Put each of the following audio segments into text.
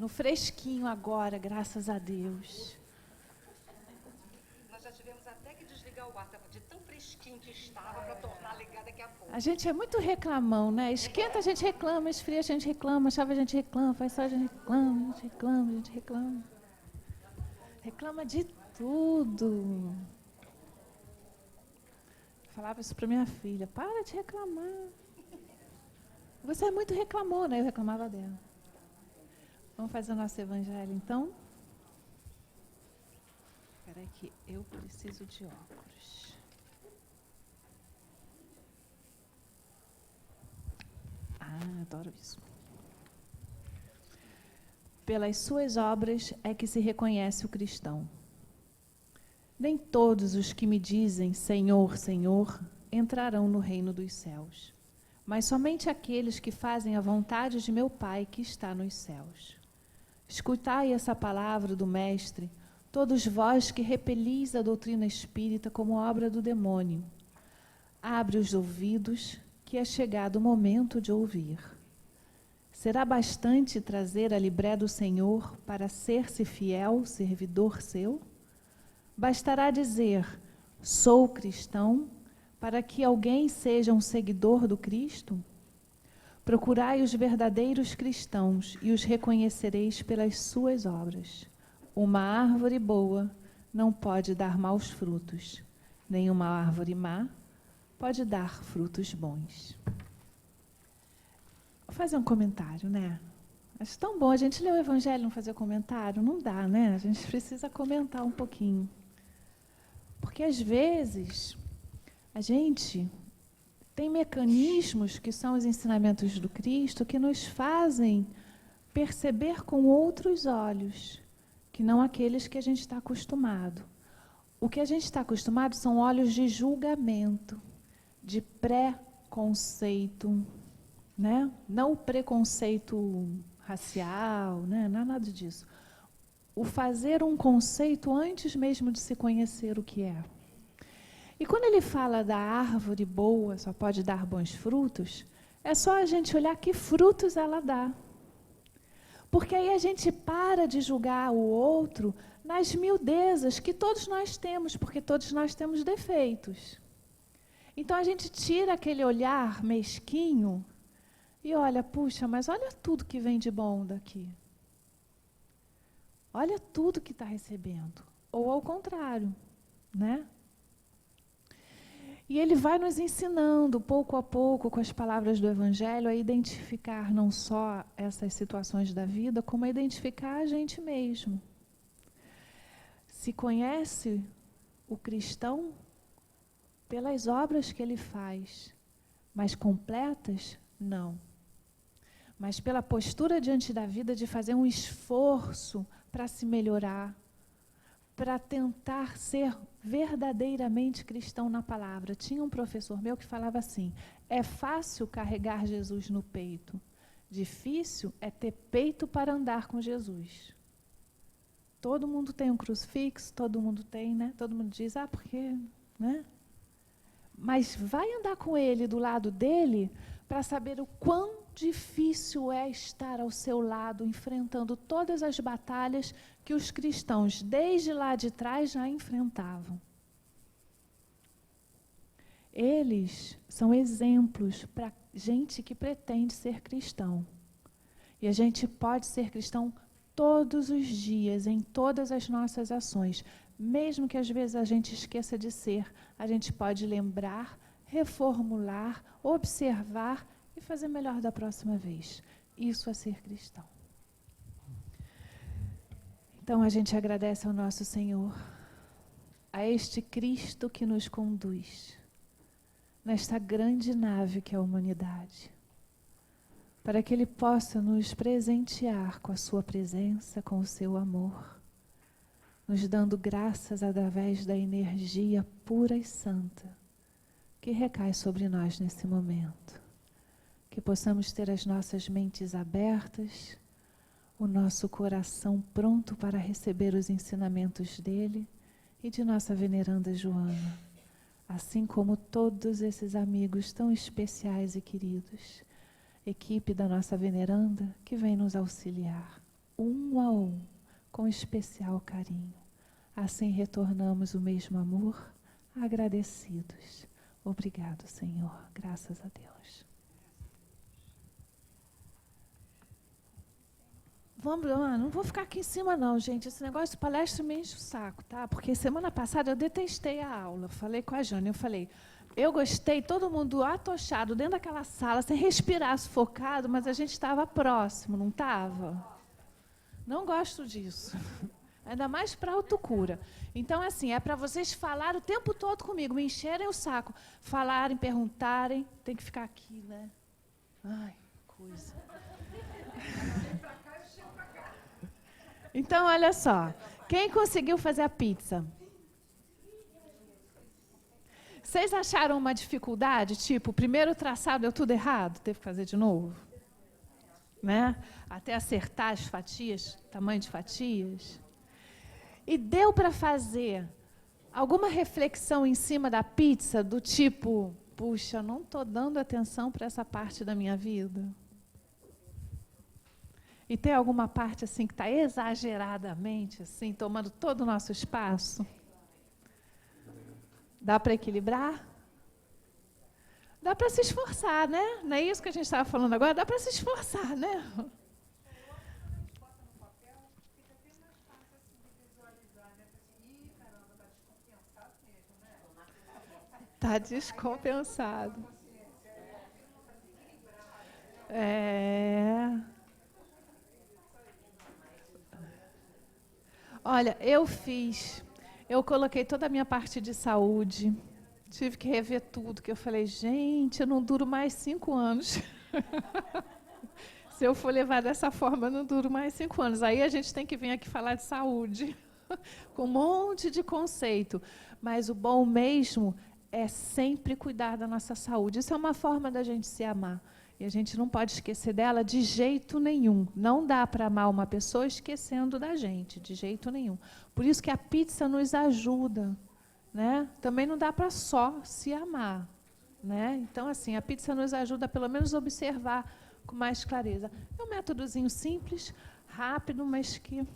no fresquinho agora, graças a Deus. Nós já tivemos até que desligar o ar, de tão fresquinho que estava, para tornar a ligar daqui a pouco. A gente é muito reclamão, né? Esquenta, a gente reclama, esfria, a gente reclama, chove, a gente reclama, faz sol, a gente reclama, a gente reclama, a gente reclama. Reclama de tudo. Eu falava isso para minha filha, para de reclamar. Você é muito reclamou, né? Eu reclamava dela. Vamos fazer o nosso evangelho, então? Espera aí que eu preciso de óculos. Adoro isso. Pelas suas obras é que se reconhece o cristão. Nem todos os que me dizem Senhor, Senhor, entrarão no reino dos céus, mas somente aqueles que fazem a vontade de meu Pai que está nos céus. Escutai essa palavra do Mestre, todos vós que repelis a doutrina espírita como obra do demônio. Abre os ouvidos, que é chegado o momento de ouvir. Será bastante trazer a libré do Senhor para ser-se fiel servidor seu? Bastará dizer, sou cristão, para que alguém seja um seguidor do Cristo? Procurai os verdadeiros cristãos e os reconhecereis pelas suas obras. Uma árvore boa não pode dar maus frutos, nem uma árvore má pode dar frutos bons. Vou fazer um comentário, né? Acho tão bom a gente ler o Evangelho e não fazer comentário. Não dá, né? A gente precisa comentar um pouquinho. Porque, às vezes, a gente tem mecanismos que são os ensinamentos do Cristo que nos fazem perceber com outros olhos, que não aqueles que a gente está acostumado. O que a gente está acostumado são olhos de julgamento, de preconceito, né? Não o preconceito racial, né? Não é nada disso. O fazer um conceito antes mesmo de se conhecer o que é. E quando ele fala da árvore boa, só pode dar bons frutos, é só a gente olhar que frutos ela dá. Porque aí a gente para de julgar o outro nas miudezas que todos nós temos, porque todos nós temos defeitos. Então a gente tira aquele olhar mesquinho e olha, puxa, mas olha tudo que vem de bom daqui. Olha tudo que está recebendo. Ou ao contrário, né? E ele vai nos ensinando, pouco a pouco, com as palavras do Evangelho, a identificar não só essas situações da vida, como a identificar a gente mesmo. Se conhece o cristão pelas obras que ele faz, mas completas, não. Mas pela postura diante da vida de fazer um esforço para se melhorar, para tentar ser verdadeiramente cristão na palavra. Tinha um professor meu que falava assim, é fácil carregar Jesus no peito, difícil é ter peito para andar com Jesus. Todo mundo tem um crucifixo, todo mundo tem, né? Todo mundo diz, porque, né? Mas vai andar com ele, do lado dele, para saber o quão difícil é estar ao seu lado, enfrentando todas as batalhas que os cristãos, desde lá de trás, já enfrentavam. Eles são exemplos para gente que pretende ser cristão. E a gente pode ser cristão todos os dias, em todas as nossas ações. Mesmo que às vezes a gente esqueça de ser, a gente pode lembrar, reformular, observar e fazer melhor da próxima vez. Isso é ser cristão. Então a gente agradece ao nosso Senhor, a este Cristo que nos conduz nesta grande nave que é a humanidade, para que Ele possa nos presentear com a sua presença, com o seu amor, nos dando graças através da energia pura e santa que recai sobre nós nesse momento. Que possamos ter as nossas mentes abertas, o nosso coração pronto para receber os ensinamentos dele e de nossa veneranda Joana, assim como todos esses amigos tão especiais e queridos, equipe da nossa veneranda que vem nos auxiliar. um a um, com especial carinho. Assim retornamos o mesmo amor, agradecidos. Obrigado, Senhor. Graças a Deus. Vamos lá, não vou ficar aqui em cima não, gente. Esse negócio de palestra me enche o saco, tá? Porque semana passada eu detestei a aula. Falei com a Jane, eu gostei, todo mundo atochado dentro daquela sala, sem respirar, sufocado, mas a gente estava próximo, não estava? Não gosto disso. Ainda mais para autocura. Então, assim, é para vocês falarem o tempo todo comigo, me encherem o saco. Falarem, perguntarem, tem que ficar aqui, né? Ai, coisa. Então, olha só. Quem conseguiu fazer a pizza? Vocês acharam uma dificuldade? Tipo, o primeiro traçado deu tudo errado? Teve que fazer de novo? Né? Até acertar as fatias, tamanho de fatias. E deu para fazer alguma reflexão em cima da pizza, do tipo, puxa, não estou dando atenção para essa parte da minha vida? E tem alguma parte assim que está exageradamente assim, tomando todo o nosso espaço? Dá para equilibrar? Dá para se esforçar, né? Não é isso que a gente estava falando agora? Dá para se esforçar, né? Está descompensado. Olha, eu coloquei toda a minha parte de saúde, tive que rever tudo, que eu falei, gente, eu não duro mais 5 anos. Se eu for levar dessa forma, eu não duro mais 5 anos. Aí a gente tem que vir aqui falar de saúde, com um monte de conceito. Mas o bom mesmo é sempre cuidar da nossa saúde. Isso é uma forma da gente se amar. E a gente não pode esquecer dela de jeito nenhum. Não dá para amar uma pessoa esquecendo da gente, de jeito nenhum. Por isso que a pizza nos ajuda, né? Também não dá para só se amar, né? Então, assim, a pizza nos ajuda a pelo menos observar com mais clareza. É um métodozinho simples, rápido, mas que...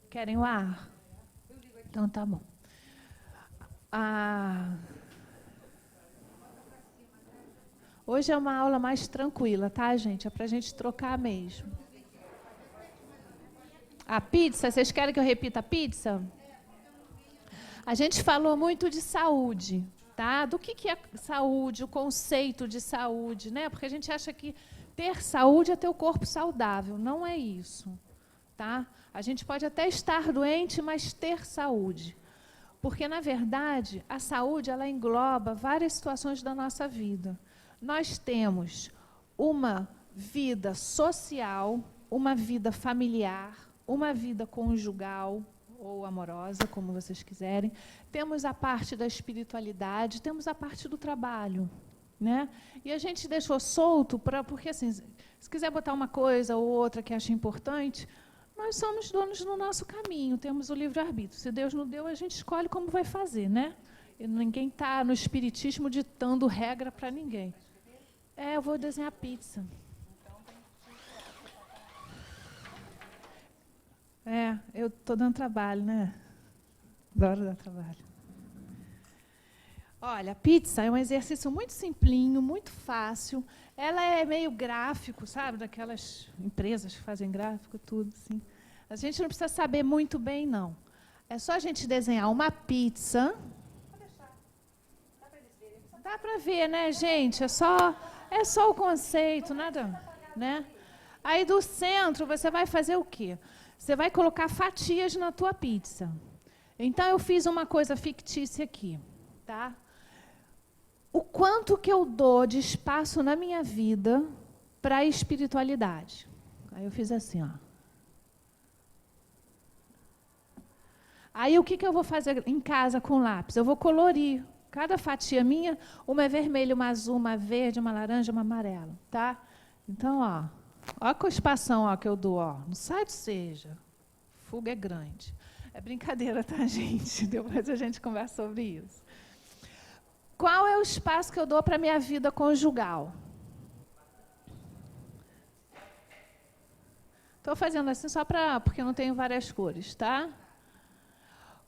Querem o ar? Então, tá bom. Hoje é uma aula mais tranquila, tá, gente? É para a gente trocar mesmo. A pizza, vocês querem que eu repita a pizza? A gente falou muito de saúde, tá? Do que é saúde, o conceito de saúde, né? Porque a gente acha que ter saúde é ter o corpo saudável. Não é isso, tá? A gente pode até estar doente, mas ter saúde. Porque, na verdade, a saúde ela engloba várias situações da nossa vida. Nós temos uma vida social, uma vida familiar, uma vida conjugal ou amorosa, como vocês quiserem. Temos a parte da espiritualidade, temos a parte do trabalho, né? E a gente deixou solto, porque assim, se quiser botar uma coisa ou outra que acha importante, nós somos donos do nosso caminho, temos o livre-arbítrio. Se Deus não deu, a gente escolhe como vai fazer, né? E ninguém está no espiritismo ditando regra para ninguém. Eu vou desenhar pizza. Eu estou dando trabalho, né? Adoro dar trabalho. Olha, pizza é um exercício muito simplinho, muito fácil. Ela é meio gráfico, sabe? Daquelas empresas que fazem gráfico, tudo assim. A gente não precisa saber muito bem, não. É só a gente desenhar uma pizza. Dá para ver, né, gente? É só o conceito, nada, né? Aí do centro você vai fazer o quê? Você vai colocar fatias na tua pizza. Então eu fiz uma coisa fictícia aqui, tá? O quanto que eu dou de espaço na minha vida para a espiritualidade? Aí eu fiz assim, ó. Aí o que eu vou fazer em casa com lápis? Eu vou colorir. Cada fatia minha, uma é vermelha, uma azul, uma verde, uma laranja, uma amarela, tá? Então, ó a cospação ó, que eu dou, ó. Não sai do seja. Fuga é grande. É brincadeira, tá, gente? Depois a gente conversa sobre isso. Qual é o espaço que eu dou para a minha vida conjugal? Estou fazendo assim só porque eu não tenho várias cores, tá?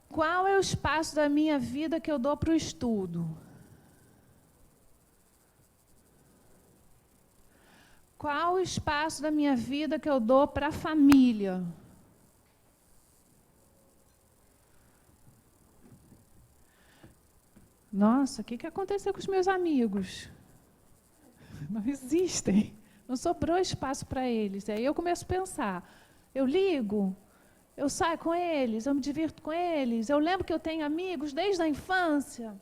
Qual é o espaço da minha vida que eu dou para o estudo? Qual o espaço da minha vida que eu dou para a família? Nossa, o que aconteceu com os meus amigos? Não existem. Não sobrou espaço para eles. Aí eu começo a pensar, eu ligo, eu saio com eles, eu me divirto com eles, eu lembro que eu tenho amigos desde a infância.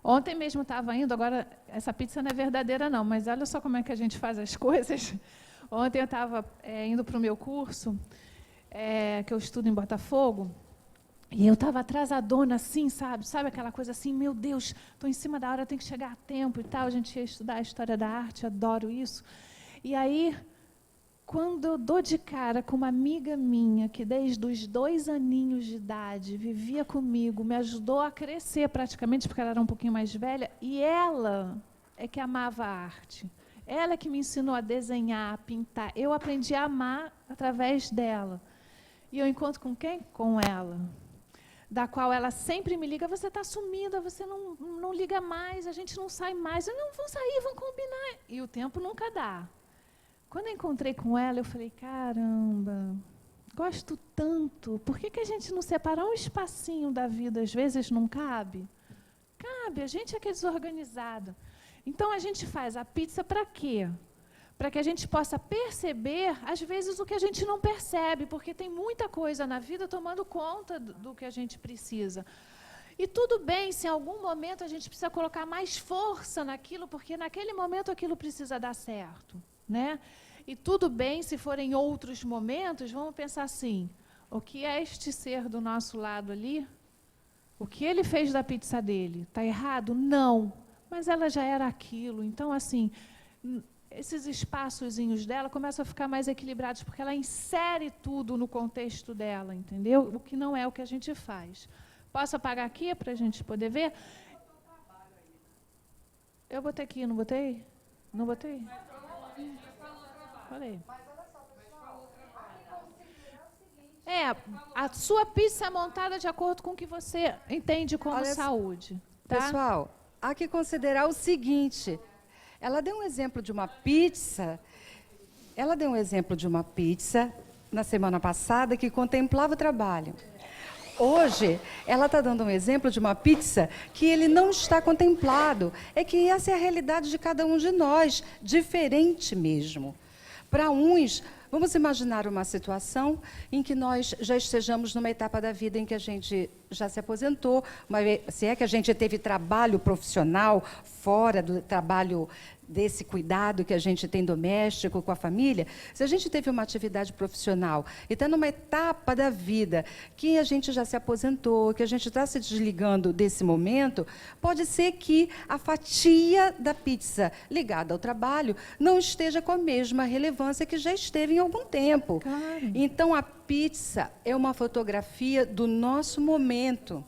Ontem mesmo estava indo, agora essa pizza não é verdadeira não, mas olha só como é que a gente faz as coisas. Ontem eu estava indo para o meu curso, que eu estudo em Botafogo, e eu estava atrasadona assim, sabe aquela coisa assim, meu Deus, estou em cima da hora, tenho que chegar a tempo e tal. A gente ia estudar a história da arte, adoro isso. E aí, quando eu dou de cara com uma amiga minha, que desde os 2 aninhos de idade vivia comigo, me ajudou a crescer praticamente, porque ela era um pouquinho mais velha, e ela é que amava a arte. Ela é que me ensinou a desenhar, a pintar. Eu aprendi a amar através dela. E eu encontro com quem? Com ela. Da qual ela sempre me liga, você está sumida, você não liga mais, a gente não sai mais. Eu não, vão sair, vão combinar. E o tempo nunca dá. Quando eu encontrei com ela, eu falei, caramba, gosto tanto. Por que a gente não separa um espacinho da vida, às vezes não cabe? Cabe, a gente é que é desorganizado. Então, a gente faz a pizza para quê? Para que a gente possa perceber, às vezes, o que a gente não percebe, porque tem muita coisa na vida tomando conta do que a gente precisa. E tudo bem se em algum momento a gente precisa colocar mais força naquilo, porque naquele momento aquilo precisa dar certo, né? E tudo bem se for em outros momentos, vamos pensar assim, o que é este ser do nosso lado ali? O que ele fez da pizza dele? Está errado? Não. Mas ela já era aquilo. Então, assim, esses espaçozinhos dela começam a ficar mais equilibrados, porque ela insere tudo no contexto dela, entendeu? O que não é o que a gente faz. Posso apagar aqui para a gente poder ver? Eu botei aqui, não botei? Não botei? Falei. A sua pizza é montada de acordo com o que você entende como saúde. Tá? Pessoal, há que considerar o seguinte, ela deu um exemplo de uma pizza, na semana passada que contemplava o trabalho. Hoje, ela está dando um exemplo de uma pizza que ele não está contemplado. É que essa é a realidade de cada um de nós, diferente mesmo. Para uns, vamos imaginar uma situação em que nós já estejamos numa etapa da vida em que a gente já se aposentou, mas se é que a gente teve trabalho profissional fora do trabalho desse cuidado que a gente tem doméstico com a família, se a gente teve uma atividade profissional e está numa etapa da vida que a gente já se aposentou, que a gente está se desligando desse momento, pode ser que a fatia da pizza ligada ao trabalho não esteja com a mesma relevância que já esteve em algum tempo. Claro. Então, a pizza é uma fotografia do nosso momento.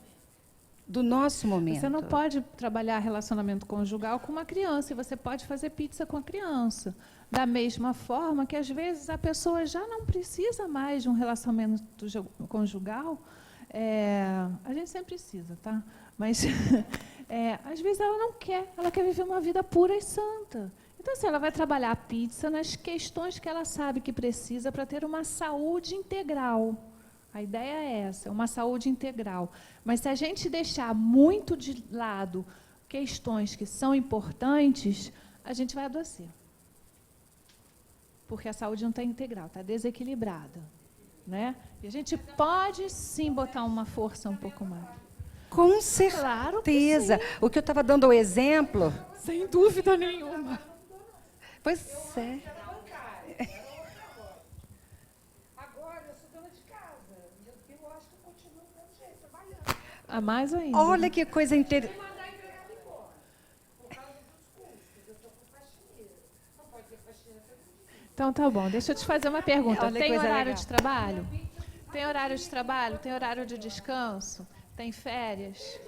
Do nosso momento. Você não pode trabalhar relacionamento conjugal com uma criança, e você pode fazer pizza com a criança. Da mesma forma que, às vezes, a pessoa já não precisa mais de um relacionamento conjugal. A gente sempre precisa, tá? Mas, às vezes, ela não quer. Ela quer viver uma vida pura e santa. Então, assim, ela vai trabalhar a pizza nas questões que ela sabe que precisa para ter uma saúde integral. A ideia é essa, uma saúde integral. Mas se a gente deixar muito de lado questões que são importantes, a gente vai adoecer. Porque a saúde não está integral, está desequilibrada. Né? E a gente pode, sim, botar uma força um pouco mais. Com certeza. Claro que sim. O que eu estava dando o exemplo... Sem dúvida nenhuma. Pois é. A mais ainda. Olha que coisa interessante. Então, tá bom. Deixa eu te fazer uma pergunta. Olha, tem horário legal. de trabalho? Tem horário de trabalho? Tem horário de descanso? Tem férias?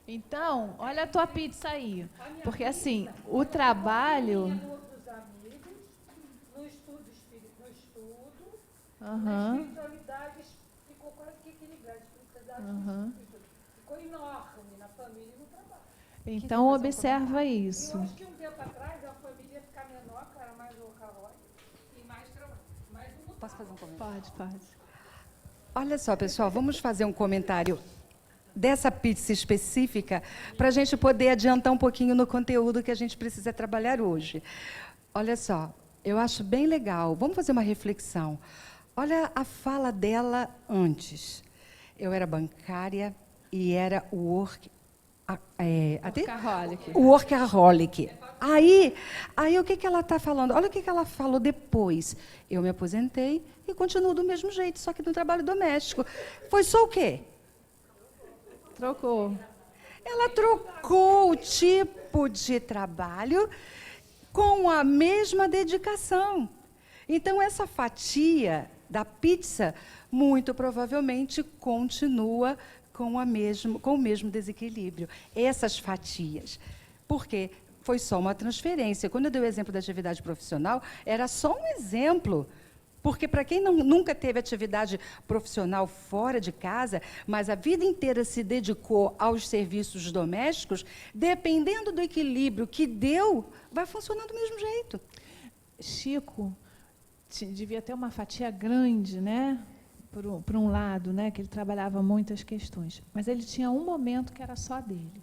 Então, olha a tua pizza aí. Porque, assim, o trabalho... Aham. espiritualidade ficou quase que equilibrada. Aham. Ficou enorme na família e no trabalho. Então, observa isso. Eu acho que um tempo atrás a família ia ficar menor, que era mais workaholic e mais trabalho. Posso fazer um comentário? Pode. Olha só, pessoal, vamos fazer um comentário dessa pizza específica para a gente poder adiantar um pouquinho no conteúdo que a gente precisa trabalhar hoje. Olha só, eu acho bem legal. Vamos fazer uma reflexão. Olha a fala dela antes. Eu era bancária e era workaholic. Aí o que ela está falando? Olha o que ela falou depois. Eu me aposentei e continuo do mesmo jeito, só que no trabalho doméstico. Foi só o quê? Trocou. Ela trocou o tipo de trabalho com a mesma dedicação. Então, essa fatia da pizza, muito provavelmente, continua com o mesmo desequilíbrio. Essas fatias. Por quê? Foi só uma transferência. Quando eu dei o exemplo da atividade profissional, era só um exemplo. Porque para quem nunca teve atividade profissional fora de casa, mas a vida inteira se dedicou aos serviços domésticos, dependendo do equilíbrio que deu, vai funcionar do mesmo jeito. Chico devia ter uma fatia grande, né? Por um lado, né? Que ele trabalhava muitas questões. Mas ele tinha um momento que era só dele.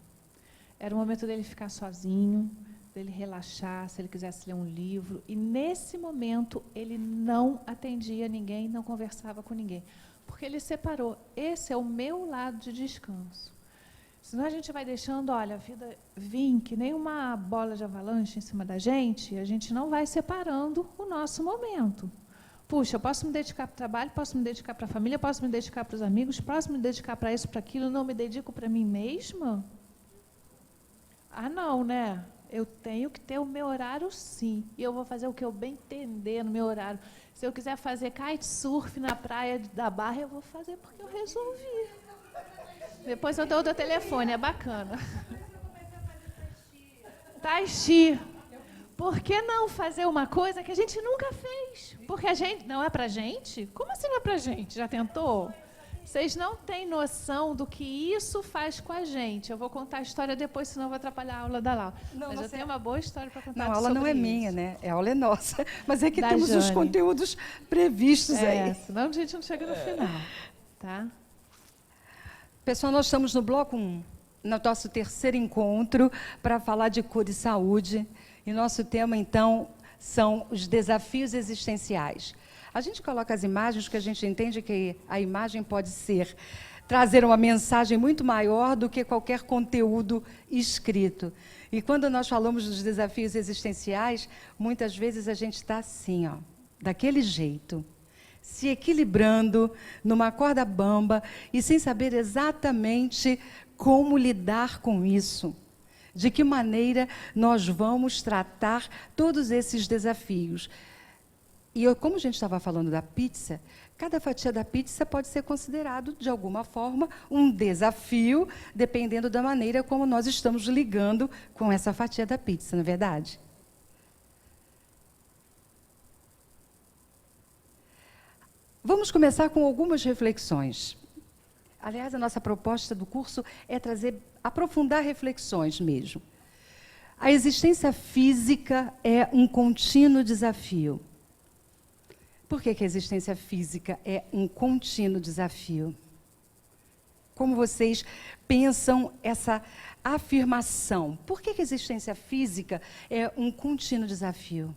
Era o momento dele ficar sozinho, dele relaxar, se ele quisesse ler um livro. E, nesse momento, ele não atendia ninguém, não conversava com ninguém. Porque ele separou. Esse é o meu lado de descanso. Senão a gente vai deixando, olha, a vida vir que nem uma bola de avalanche em cima da gente, e a gente não vai separando o nosso momento. Puxa, eu posso me dedicar para o trabalho, posso me dedicar para a família, posso me dedicar para os amigos, posso me dedicar para isso, para aquilo, não me dedico para mim mesma? Ah, não, né? Eu tenho que ter o meu horário, sim. E eu vou fazer o que eu bem entender no meu horário. Se eu quiser fazer kitesurf na praia da Barra, eu vou fazer porque eu resolvi. Depois eu dou o telefone, é bacana. Tai Chi. Por que não fazer uma coisa que a gente nunca fez? Porque a gente... Não é pra gente? Como assim não é pra gente? Já tentou? Vocês não têm noção do que isso faz com a gente. Eu vou contar a história depois, senão eu vou atrapalhar a aula da Laura. Mas eu tenho uma boa história para contar. Não, a aula não é minha, né? A aula é nossa. Mas é que da temos Jane. os conteúdos previstos aí. Senão a gente não chega no final. Tá? Pessoal, nós estamos no bloco 1, no nosso terceiro encontro, para falar de cura e saúde. E nosso tema, então, são os desafios existenciais. A gente coloca as imagens, porque a gente entende que a imagem pode trazer uma mensagem muito maior do que qualquer conteúdo escrito. E quando nós falamos dos desafios existenciais, muitas vezes a gente está assim, ó, daquele jeito, se equilibrando numa corda bamba e sem saber exatamente como lidar com isso. De que maneira nós vamos tratar todos esses desafios. E como a gente estava falando da pizza, cada fatia da pizza pode ser considerado, de alguma forma, um desafio, dependendo da maneira como nós estamos ligando com essa fatia da pizza, não é verdade? Vamos começar com algumas reflexões. Aliás, a nossa proposta do curso é aprofundar reflexões mesmo. A existência física é um contínuo desafio. Por que a existência física é um contínuo desafio? Como vocês pensam essa afirmação? Por que a existência física é um contínuo desafio?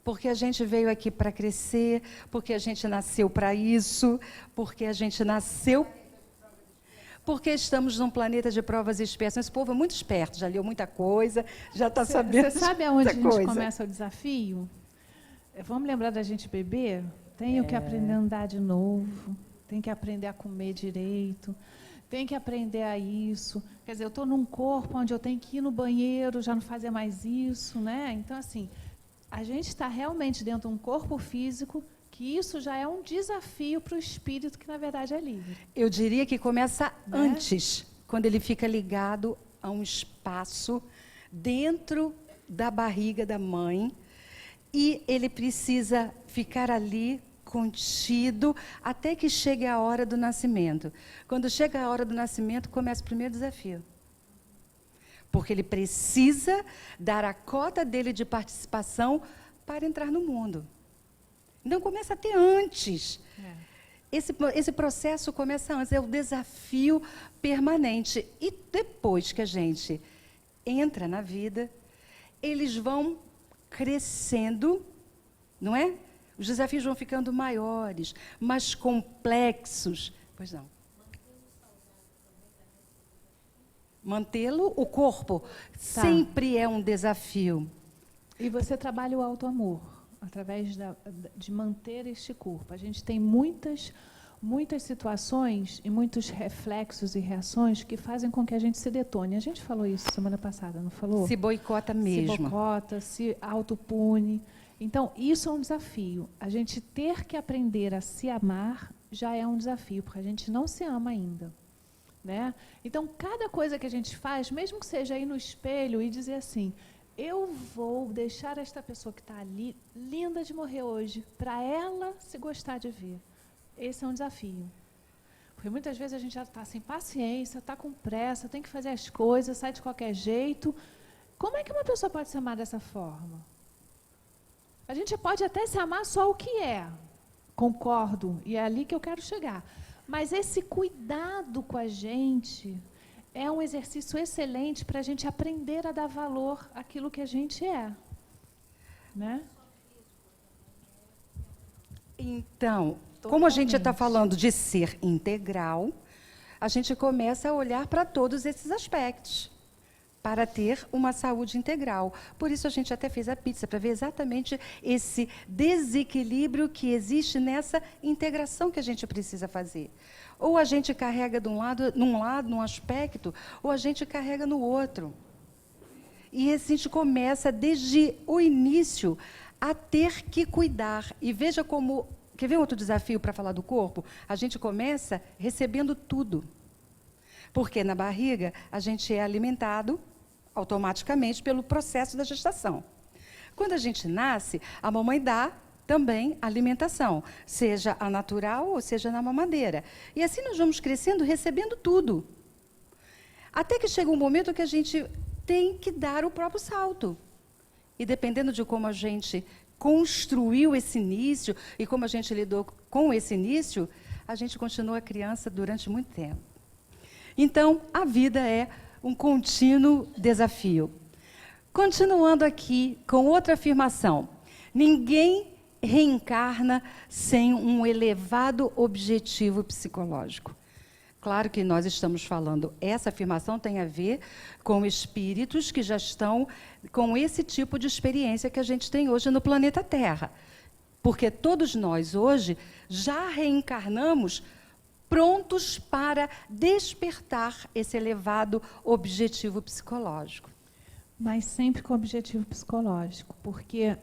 Porque a gente veio aqui para crescer, porque a gente nasceu para isso, porque a gente nasceu... Porque estamos num planeta de provas e expiações. Esse povo é muito esperto, já leu muita coisa, já está sabendo. Você sabe aonde a gente coisa. começa o desafio? Vamos lembrar da gente beber? Tenho que aprender a andar de novo, tenho que aprender a comer direito, tenho que aprender a isso. Quer dizer, eu estou num corpo onde eu tenho que ir no banheiro, já não fazer mais isso, né? Então, assim, a gente está realmente dentro de um corpo físico, que isso já é um desafio para o espírito, que na verdade é livre. Eu diria que começa antes, quando ele fica ligado a um espaço dentro da barriga da mãe, e ele precisa ficar ali contido até que chegue a hora do nascimento. Quando chega a hora do nascimento, começa o primeiro desafio. Porque ele precisa dar a cota dele de participação para entrar no mundo. Então, começa até antes. Esse processo começa antes, é o desafio permanente. E depois que a gente entra na vida, eles vão crescendo, não é? Os desafios vão ficando maiores, mais complexos. Pois não. Mantê-lo, o corpo, sempre é um desafio. E você trabalha o auto-amor, através de manter este corpo. A gente tem muitas situações e muitos reflexos e reações que fazem com que a gente se detone. A gente falou isso semana passada, não falou? Se boicota mesmo. Se boicota, se autopune. Então, isso é um desafio. A gente ter que aprender a se amar já é um desafio, porque a gente não se ama ainda. Né? Então, cada coisa que a gente faz, mesmo que seja ir no espelho e dizer assim, eu vou deixar esta pessoa que está ali, linda de morrer hoje, para ela se gostar de ver. Esse é um desafio. Porque muitas vezes a gente já está sem paciência, está com pressa, tem que fazer as coisas, sai de qualquer jeito. Como é que uma pessoa pode se amar dessa forma? A gente pode até se amar só o que é. Concordo, e é ali que eu quero chegar. Mas esse cuidado com a gente é um exercício excelente para a gente aprender a dar valor àquilo que a gente é. Né? Então, como a gente está falando de ser integral, a gente começa a olhar para todos esses aspectos, para ter uma saúde integral. Por isso a gente até fez a pizza, para ver exatamente esse desequilíbrio que existe nessa integração que a gente precisa fazer. Ou a gente carrega num aspecto, ou a gente carrega no outro. E a gente começa, desde o início, a ter que cuidar. E veja como... Quer ver outro desafio para falar do corpo? A gente começa recebendo tudo. Porque na barriga a gente é alimentado automaticamente pelo processo da gestação. Quando a gente nasce, a mamãe dá também alimentação, seja a natural ou seja na mamadeira. E assim nós vamos crescendo, recebendo tudo. Até que chega um momento que a gente tem que dar o próprio salto. E dependendo de como a gente construiu esse início e como a gente lidou com esse início, a gente continua criança durante muito tempo. Então, a vida é um contínuo desafio. Continuando aqui com outra afirmação. Ninguém reencarna sem um elevado objetivo psicológico. Claro que nós estamos falando, essa afirmação tem a ver com espíritos que já estão com esse tipo de experiência que a gente tem hoje no planeta Terra. Porque todos nós hoje já reencarnamos prontos para despertar esse elevado objetivo psicológico. Mas sempre com objetivo psicológico, porque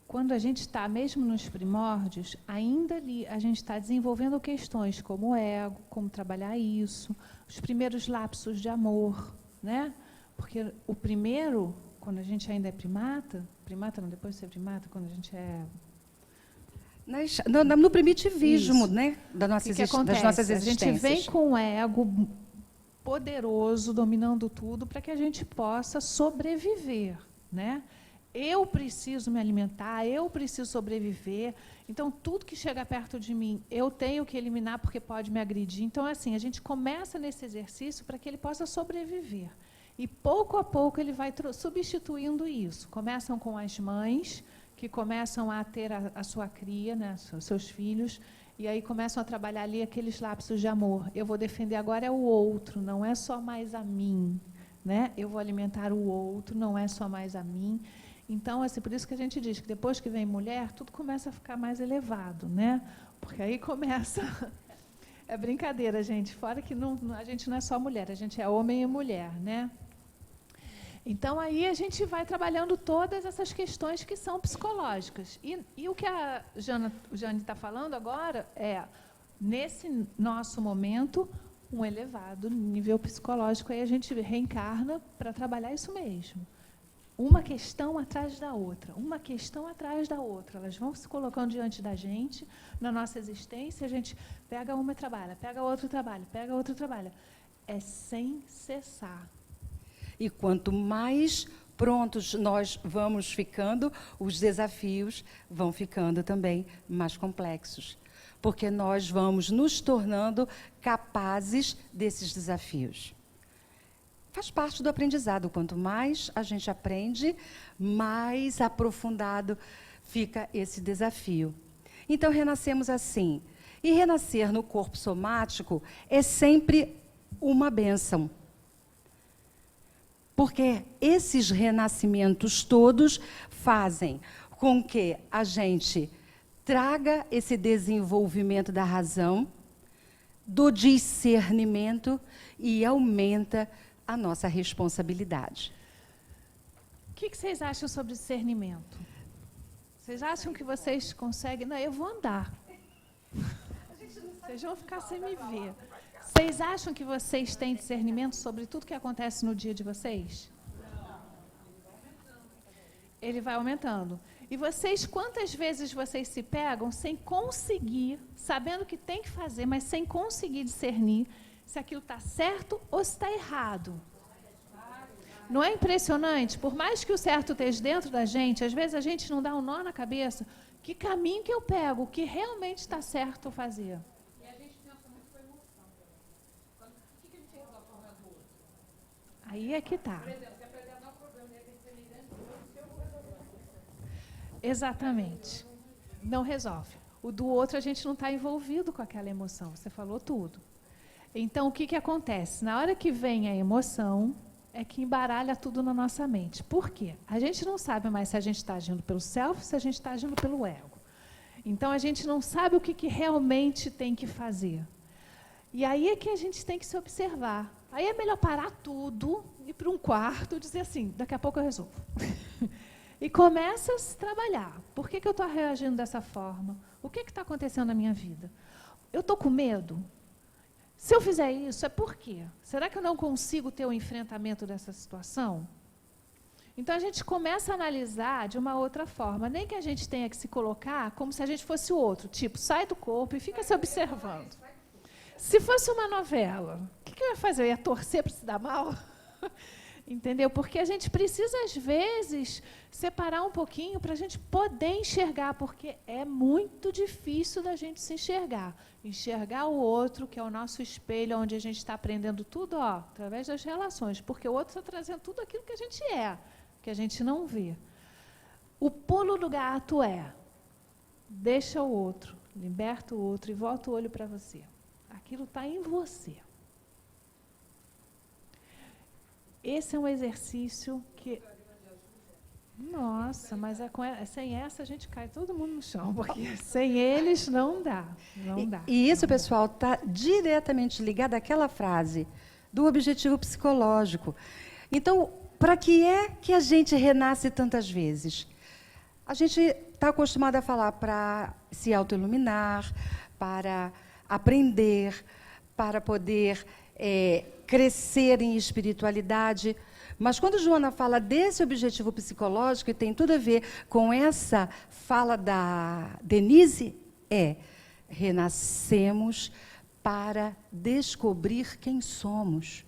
quando a gente está, mesmo nos primórdios, ainda ali a gente está desenvolvendo questões como o ego, como trabalhar isso, os primeiros lapsos de amor, né? Porque o primeiro, quando a gente ainda é primata não, depois de ser primata, quando a gente é... No primitivismo, isso. Né? Das nossas existências. A gente vem com o ego poderoso, dominando tudo, para que a gente possa sobreviver, né? Eu preciso me alimentar, eu preciso sobreviver. Então, tudo que chega perto de mim, eu tenho que eliminar porque pode me agredir. Então, assim, a gente começa nesse exercício para que ele possa sobreviver. E, pouco a pouco, ele vai substituindo isso. Começam com as mães, que começam a ter a sua cria, né, seus filhos, e aí começam a trabalhar ali aqueles lapsos de amor. Eu vou defender agora é o outro, não é só mais a mim. Né? Eu vou alimentar o outro, não é só mais a mim. Então, assim, por isso que a gente diz que depois que vem mulher, tudo começa a ficar mais elevado, né? Porque aí começa... É brincadeira, gente. Fora que a gente não é só mulher, a gente é homem e mulher, né? Então, aí a gente vai trabalhando todas essas questões que são psicológicas. E o que a Jane está falando agora é, nesse nosso momento, um elevado nível psicológico. Aí a gente reencarna para trabalhar isso mesmo. Uma questão atrás da outra, uma questão atrás da outra. Elas vão se colocando diante da gente, na nossa existência, a gente pega uma e trabalha, pega outra e trabalha, pega outra e trabalha. É sem cessar. E quanto mais prontos nós vamos ficando, os desafios vão ficando também mais complexos. Porque nós vamos nos tornando capazes desses desafios. Faz parte do aprendizado. Quanto mais a gente aprende, mais aprofundado fica esse desafio. Então, renascemos assim. E renascer no corpo somático é sempre uma bênção. Porque esses renascimentos todos fazem com que a gente traga esse desenvolvimento da razão, do discernimento e aumenta a nossa responsabilidade. O que vocês acham sobre discernimento? Vocês acham que vocês conseguem... Não, eu vou andar. Vocês vão ficar sem me ver. Vocês acham que vocês têm discernimento sobre tudo que acontece no dia de vocês? Ele vai aumentando. E vocês, quantas vezes vocês se pegam sem conseguir, sabendo que tem que fazer, mas sem conseguir discernir se aquilo está certo ou se está errado? Não é impressionante? Por mais que o certo esteja dentro da gente, às vezes a gente não dá um nó na cabeça. Que caminho que eu pego? O que realmente está certo eu fazer? E a gente pensa muito com emoção também. O que ele fez da forma do outro? Aí é que está. Por exemplo, se apresentar um problema, ele tem que ser semelhante do outro, se eu vou resolver. Exatamente. Não resolve. O do outro a gente não está envolvido com aquela emoção. Você falou tudo. Então, o que acontece? Na hora que vem a emoção, é que embaralha tudo na nossa mente. Por quê? A gente não sabe mais se a gente está agindo pelo self, se a gente está agindo pelo ego. Então, a gente não sabe o que realmente tem que fazer. E aí é que a gente tem que se observar. Aí é melhor parar tudo, ir para um quarto e dizer assim, daqui a pouco eu resolvo. E começa a se trabalhar. Por que eu estou reagindo dessa forma? O que está acontecendo na minha vida? Eu estou com medo? Se eu fizer isso, é por quê? Será que eu não consigo ter o enfrentamento dessa situação? Então, a gente começa a analisar de uma outra forma. Nem que a gente tenha que se colocar como se a gente fosse o outro. Tipo, sai do corpo e fica se observando. Se fosse uma novela, o que eu ia fazer? Eu ia torcer para se dar mal? Entendeu? Porque a gente precisa, às vezes, separar um pouquinho para a gente poder enxergar, porque é muito difícil da gente se enxergar. Enxergar o outro, que é o nosso espelho, onde a gente está aprendendo tudo, ó, através das relações, porque o outro está trazendo tudo aquilo que a gente é, que a gente não vê. O pulo do gato é, deixa o outro, liberta o outro e volta o olho para você. Aquilo está em você. Esse é um exercício que... Nossa, mas sem essa a gente cai todo mundo no chão, porque sem eles não dá. Não dá. E isso, pessoal, está diretamente ligado àquela frase do objetivo psicológico. Então, para que é que a gente renasce tantas vezes? A gente está acostumado a falar para se autoiluminar, para aprender, para poder crescer em espiritualidade. Mas quando Joana fala desse objetivo psicológico, e tem tudo a ver com essa fala da Denise, renascemos para descobrir quem somos.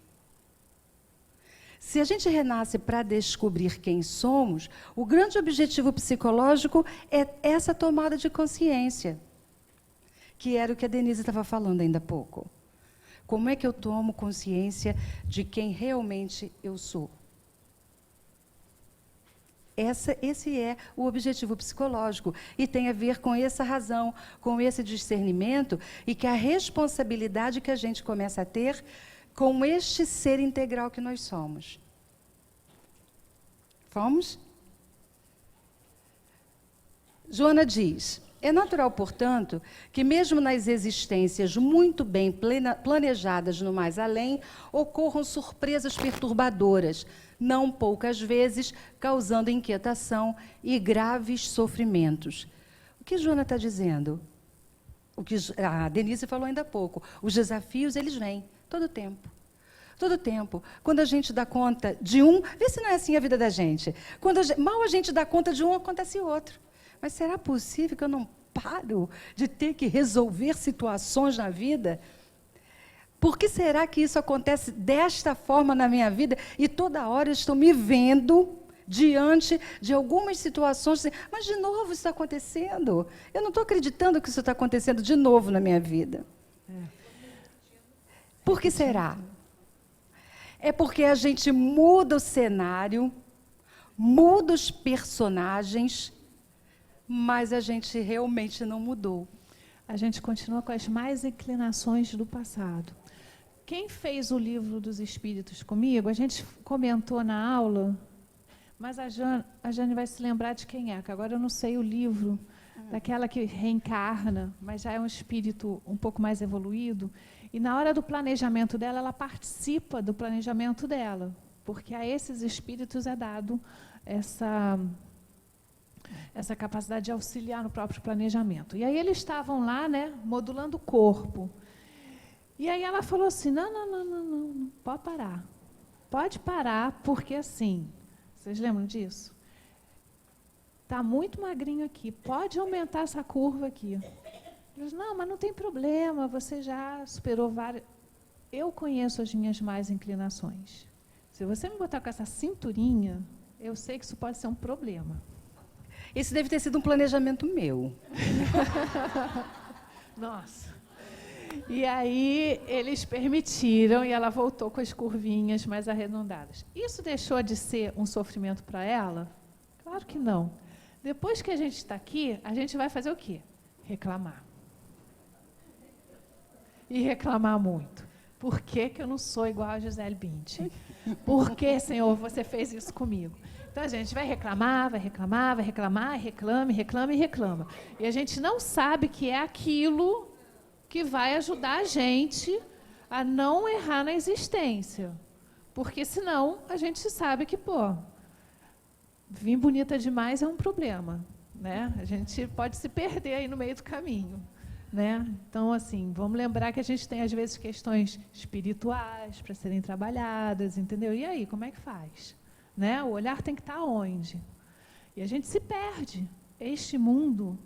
Se a gente renasce para descobrir quem somos, o grande objetivo psicológico é essa tomada de consciência, que era o que a Denise estava falando ainda há pouco. Como é que eu tomo consciência de quem realmente eu sou? Esse é o objetivo psicológico e tem a ver com essa razão, com esse discernimento e que a responsabilidade que a gente começa a ter com este ser integral que nós somos. Vamos? Joana diz: é natural, portanto, que mesmo nas existências muito bem planejadas no mais além, ocorram surpresas perturbadoras, não poucas vezes causando inquietação e graves sofrimentos. O que Joana está dizendo? O que a Denise falou ainda há pouco. Os desafios, eles vêm, Todo tempo. Todo tempo. Quando a gente dá conta de um, vê se não é assim a vida da gente. Quando mal a gente dá conta de um, acontece outro. Mas será possível que eu não paro de ter que resolver situações na vida? Por que será que isso acontece desta forma na minha vida e toda hora eu estou me vendo diante de algumas situações, mas de novo isso está acontecendo? Eu não estou acreditando que isso está acontecendo de novo na minha vida. Por que será? É porque a gente muda o cenário, muda os personagens, mas a gente realmente não mudou. A gente continua com as mais inclinações do passado. Quem fez o livro dos Espíritos comigo, a gente comentou na aula, mas a Jane vai se lembrar de quem é, que agora eu não sei o livro, daquela que reencarna, mas já é um espírito um pouco mais evoluído. E na hora do planejamento dela, ela participa do planejamento dela, porque a esses espíritos é dado essa capacidade de auxiliar no próprio planejamento. E aí eles estavam lá, né, modulando o corpo. E aí ela falou assim, não, pode parar. Pode parar, porque assim, vocês lembram disso? Está muito magrinho aqui, pode aumentar essa curva aqui. Eles, não, mas não tem problema, você já superou várias... Eu conheço as minhas mais inclinações. Se você me botar com essa cinturinha, eu sei que isso pode ser um problema. Esse deve ter sido um planejamento meu. Nossa. E aí eles permitiram e ela voltou com as curvinhas mais arredondadas. Isso deixou de ser um sofrimento para ela? Claro que não. Depois que a gente está aqui, a gente vai fazer o quê? Reclamar. E reclamar muito. Por que que eu não sou igual a Gisele Bündchen? Por que, Senhor, você fez isso comigo? Então a gente vai reclamar, reclama. E a gente não sabe que é aquilo que vai ajudar a gente a não errar na existência. Porque senão a gente sabe que, vir bonita demais é um problema, né? A gente pode se perder aí no meio do caminho, né? Então, assim, vamos lembrar que a gente tem, às vezes, questões espirituais para serem trabalhadas, entendeu? E aí, como é que faz? Né? O olhar tem que estar onde? E a gente se perde. Este mundo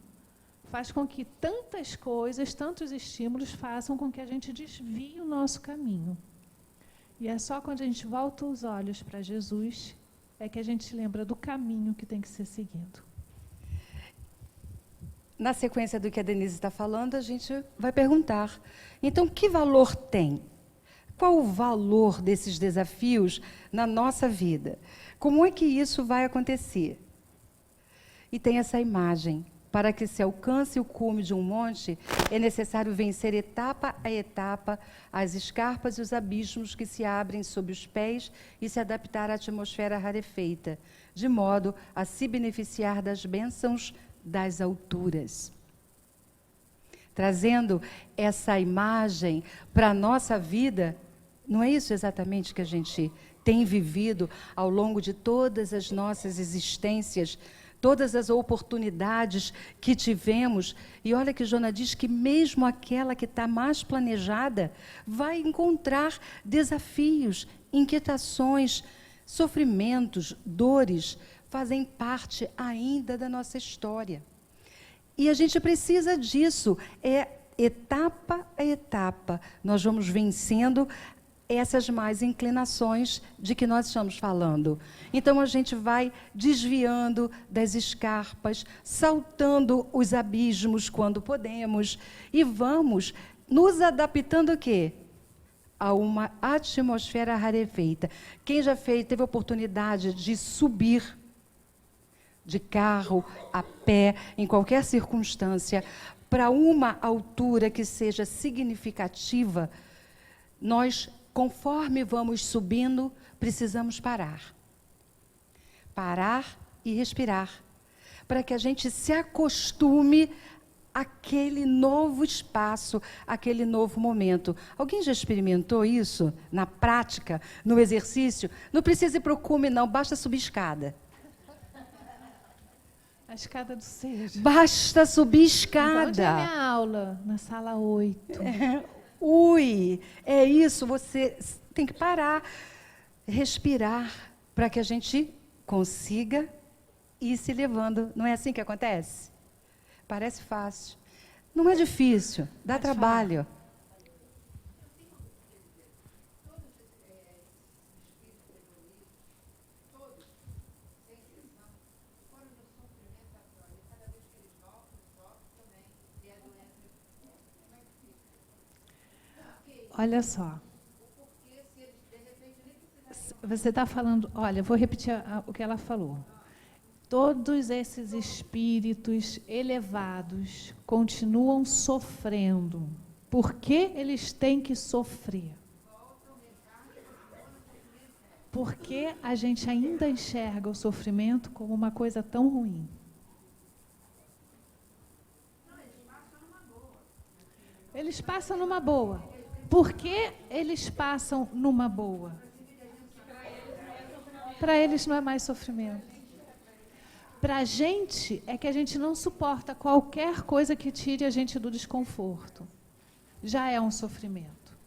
faz com que tantas coisas, tantos estímulos façam com que a gente desvie o nosso caminho. E é só quando a gente volta os olhos para Jesus é que a gente lembra do caminho que tem que ser seguido. Na sequência do que a Denise está falando, a gente vai perguntar, então, que valor tem? Qual o valor desses desafios na nossa vida? Como é que isso vai acontecer? E tem essa imagem. Para que se alcance o cume de um monte, é necessário vencer etapa a etapa as escarpas e os abismos que se abrem sob os pés e se adaptar à atmosfera rarefeita, de modo a se beneficiar das bênçãos das alturas. Trazendo essa imagem para a nossa vida, não é isso exatamente que a gente tem vivido ao longo de todas as nossas existências, todas as oportunidades que tivemos. E olha que Joana diz que mesmo aquela que está mais planejada vai encontrar desafios, inquietações, sofrimentos, dores, fazem parte ainda da nossa história. E a gente precisa disso, etapa a etapa, nós vamos vencendo essas mais inclinações de que nós estamos falando. Então, a gente vai desviando das escarpas, saltando os abismos quando podemos, e vamos nos adaptando o quê? A uma atmosfera rarefeita. Quem já teve a oportunidade de subir de carro, a pé, em qualquer circunstância, para uma altura que seja significativa, nós, conforme vamos subindo, precisamos parar. Parar e respirar, para que a gente se acostume àquele novo espaço, àquele novo momento. Alguém já experimentou isso na prática, no exercício? Não precisa ir para o cume, não, basta subir escada. A escada do seja. Basta subir escada. Onde é a minha aula? Na sala 8. Ui, é isso, você tem que parar, respirar, para que a gente consiga ir se levando. Não é assim que acontece? Parece fácil. Não é difícil, dá Pode trabalho. Olha só. Você está falando, olha, vou repetir o que ela falou. Todos esses espíritos elevados continuam sofrendo. Por que eles têm que sofrer? Porque a gente ainda enxerga o sofrimento como uma coisa tão ruim. Eles passam numa boa. Por que eles passam numa boa? Para eles não é mais sofrimento. Para a gente, é que a gente não suporta qualquer coisa que tire a gente do desconforto. Já é um sofrimento.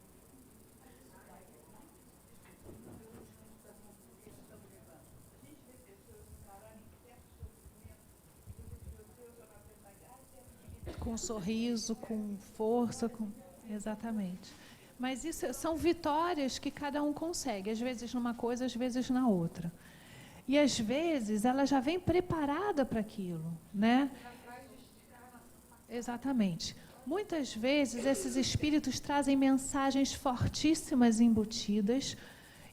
Com um sorriso, com força, exatamente. Mas isso são vitórias que cada um consegue, às vezes numa coisa, às vezes na outra. E às vezes ela já vem preparada para aquilo, né? Exatamente. Muitas vezes esses espíritos trazem mensagens fortíssimas embutidas.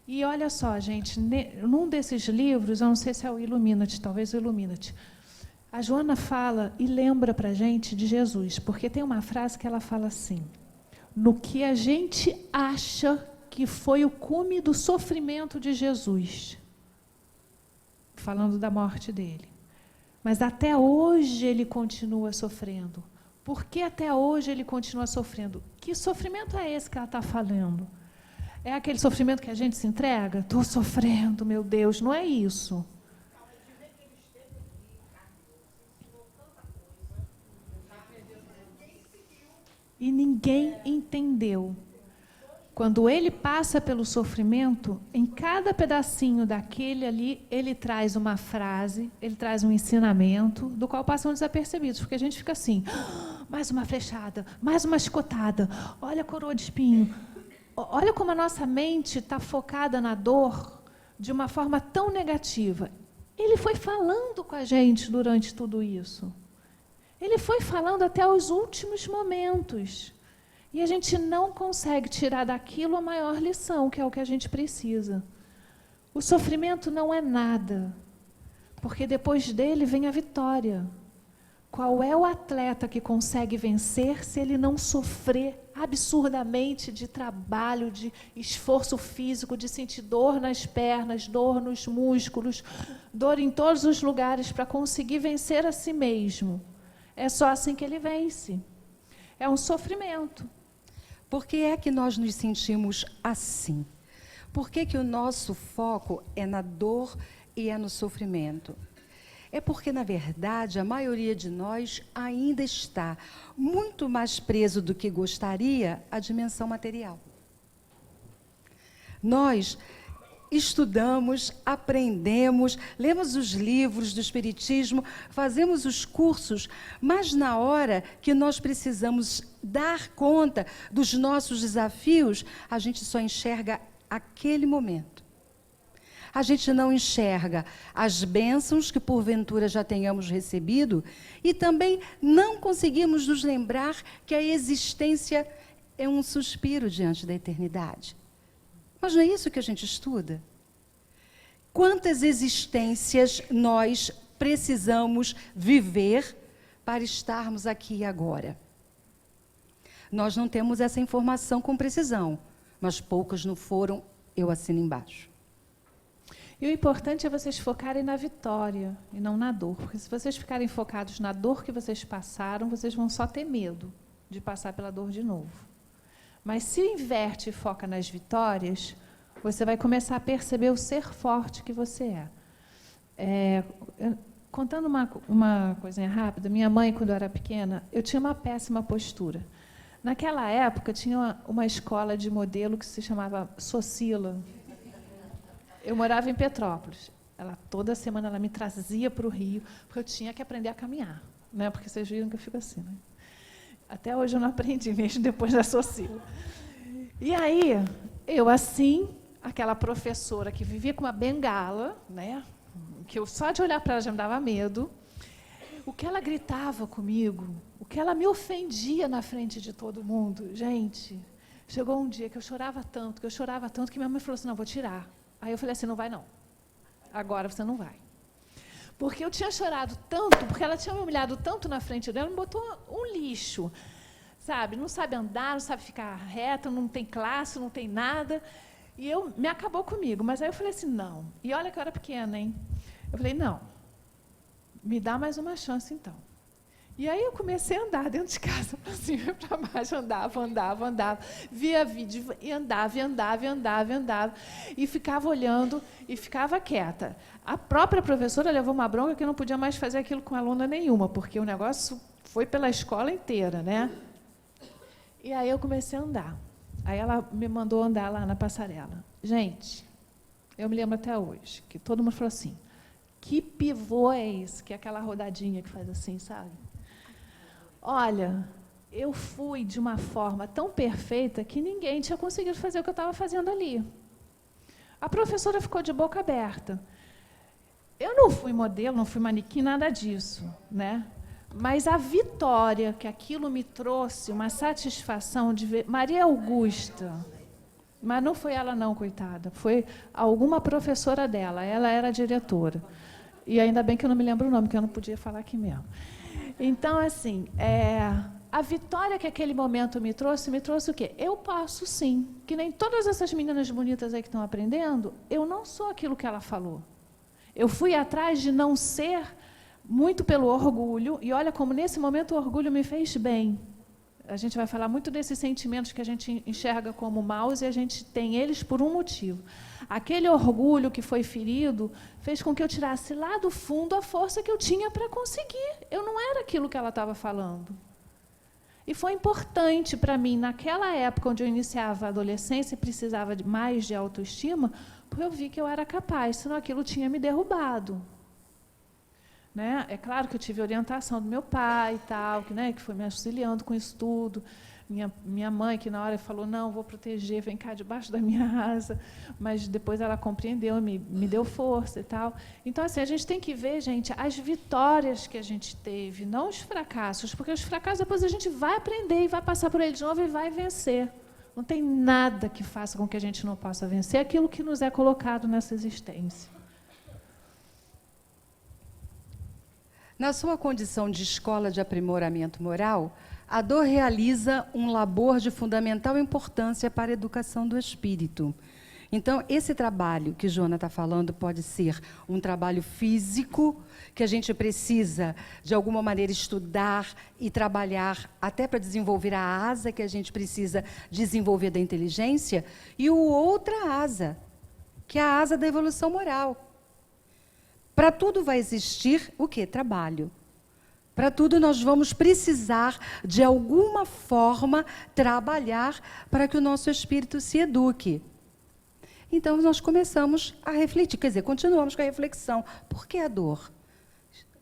E olha só, gente, num desses livros, eu não sei se é o Illuminati, talvez o Illuminati, a Joana fala e lembra para a gente de Jesus, porque tem uma frase que ela fala assim: no que a gente acha que foi o cume do sofrimento de Jesus, falando da morte dele. Mas até hoje ele continua sofrendo. Por que até hoje ele continua sofrendo? Que sofrimento é esse que ela está falando? É aquele sofrimento que a gente se entrega? Estou sofrendo, meu Deus, não é isso. E ninguém entendeu. Quando ele passa pelo sofrimento, em cada pedacinho daquele ali, ele traz uma frase, ele traz um ensinamento, do qual passam desapercebidos, porque a gente fica assim, mais uma flechada, mais uma chicotada, olha a coroa de espinho. Olha como a nossa mente está focada na dor de uma forma tão negativa. Ele foi falando com a gente durante tudo isso. Ele foi falando até os últimos momentos. E a gente não consegue tirar daquilo a maior lição, que é o que a gente precisa. O sofrimento não é nada, porque depois dele vem a vitória. Qual é o atleta que consegue vencer se ele não sofrer absurdamente de trabalho, de esforço físico, de sentir dor nas pernas, dor nos músculos, dor em todos os lugares para conseguir vencer a si mesmo? É só assim que ele vence. É um sofrimento. Por que é que nós nos sentimos assim? Por que que o nosso foco é na dor e é no sofrimento? É porque, na verdade, a maioria de nós ainda está muito mais preso do que gostaria à dimensão material. Nós estudamos, aprendemos, lemos os livros do Espiritismo, fazemos os cursos, mas na hora que nós precisamos dar conta dos nossos desafios, a gente só enxerga aquele momento. A gente não enxerga as bênçãos que porventura já tenhamos recebido e também não conseguimos nos lembrar que a existência é um suspiro diante da eternidade. Mas não é isso que a gente estuda? Quantas existências nós precisamos viver para estarmos aqui e agora? Nós não temos essa informação com precisão, mas poucas não foram, eu assino embaixo. E o importante é vocês focarem na vitória e não na dor, porque se vocês ficarem focados na dor que vocês passaram, vocês vão só ter medo de passar pela dor de novo. Mas se inverte e foca nas vitórias, você vai começar a perceber o ser forte que você é. Contando uma coisinha rápida, minha mãe, quando eu era pequena, eu tinha uma péssima postura. Naquela época, tinha uma escola de modelo que se chamava Socila. Eu morava em Petrópolis. Toda semana ela me trazia para o Rio, porque eu tinha que aprender a caminhar, né? Porque vocês viram que eu fico assim, né? Até hoje eu não aprendi, mesmo depois da Socila. E aí, eu assim, aquela professora que vivia com uma bengala, né? Que eu só de olhar para ela já me dava medo. O que ela gritava comigo, o que ela me ofendia na frente de todo mundo. Gente, chegou um dia que eu chorava tanto, que minha mãe falou assim, não, vou tirar. Aí eu falei assim, não vai não. Agora você não vai. Porque eu tinha chorado tanto, porque ela tinha me humilhado tanto na frente dela, me botou um lixo. Sabe, não sabe andar, não sabe ficar reta, não tem classe, não tem nada. E me acabou comigo. Mas aí eu falei assim, não. E olha que eu era pequena, hein? Eu falei, não. Me dá mais uma chance, então. E aí eu comecei a andar dentro de casa, para cima e para baixo, andava, via vídeo, e andava, e ficava olhando, e ficava quieta. A própria professora levou uma bronca que eu não podia mais fazer aquilo com aluna nenhuma, porque o negócio foi pela escola inteira, né? E aí eu comecei a andar. Aí ela me mandou andar lá na passarela. Gente, eu me lembro até hoje, que todo mundo falou assim, que pivô é esse? Que é aquela rodadinha que faz assim, sabe? Olha, eu fui de uma forma tão perfeita que ninguém tinha conseguido fazer o que eu estava fazendo ali. A professora ficou de boca aberta. Eu não fui modelo, não fui manequim, nada disso, né? Mas a vitória que aquilo me trouxe, uma satisfação de ver... Maria Augusta, mas não foi ela não, coitada, foi alguma professora dela, ela era a diretora. E ainda bem que eu não me lembro o nome, que eu não podia falar aqui mesmo. Então, assim, a vitória que aquele momento me trouxe o quê? Eu posso, sim. Que nem todas essas meninas bonitas aí que estão aprendendo, eu não sou aquilo que ela falou. Eu fui atrás de não ser muito pelo orgulho, e olha como, nesse momento, o orgulho me fez bem. A gente vai falar muito desses sentimentos que a gente enxerga como maus, e a gente tem eles por um motivo. Aquele orgulho que foi ferido fez com que eu tirasse lá do fundo a força que eu tinha para conseguir. Eu não era aquilo que ela estava falando. E foi importante para mim, naquela época onde eu iniciava a adolescência e precisava mais de autoestima, porque eu vi que eu era capaz, senão aquilo tinha me derrubado. Né? É claro que eu tive orientação do meu pai e tal, que foi me auxiliando com isso tudo. Minha mãe, que na hora falou, não, vou proteger, vem cá debaixo da minha asa, mas depois ela compreendeu, me deu força e tal. Então, assim, a gente tem que ver, gente, as vitórias que a gente teve, não os fracassos, porque os fracassos depois a gente vai aprender e vai passar por ele de novo e vai vencer. Não tem nada que faça com que a gente não possa vencer aquilo que nos é colocado nessa existência. Na sua condição de escola de aprimoramento moral, a dor realiza um labor de fundamental importância para a educação do espírito. Então, esse trabalho que Joana está falando pode ser um trabalho físico, que a gente precisa, de alguma maneira, estudar e trabalhar até para desenvolver a asa que a gente precisa desenvolver da inteligência, e outra asa, que é a asa da evolução moral. Para tudo vai existir o quê? Trabalho. Para tudo nós vamos precisar, de alguma forma, trabalhar para que o nosso espírito se eduque. Então, nós começamos a refletir, quer dizer, continuamos com a reflexão. Por que a dor?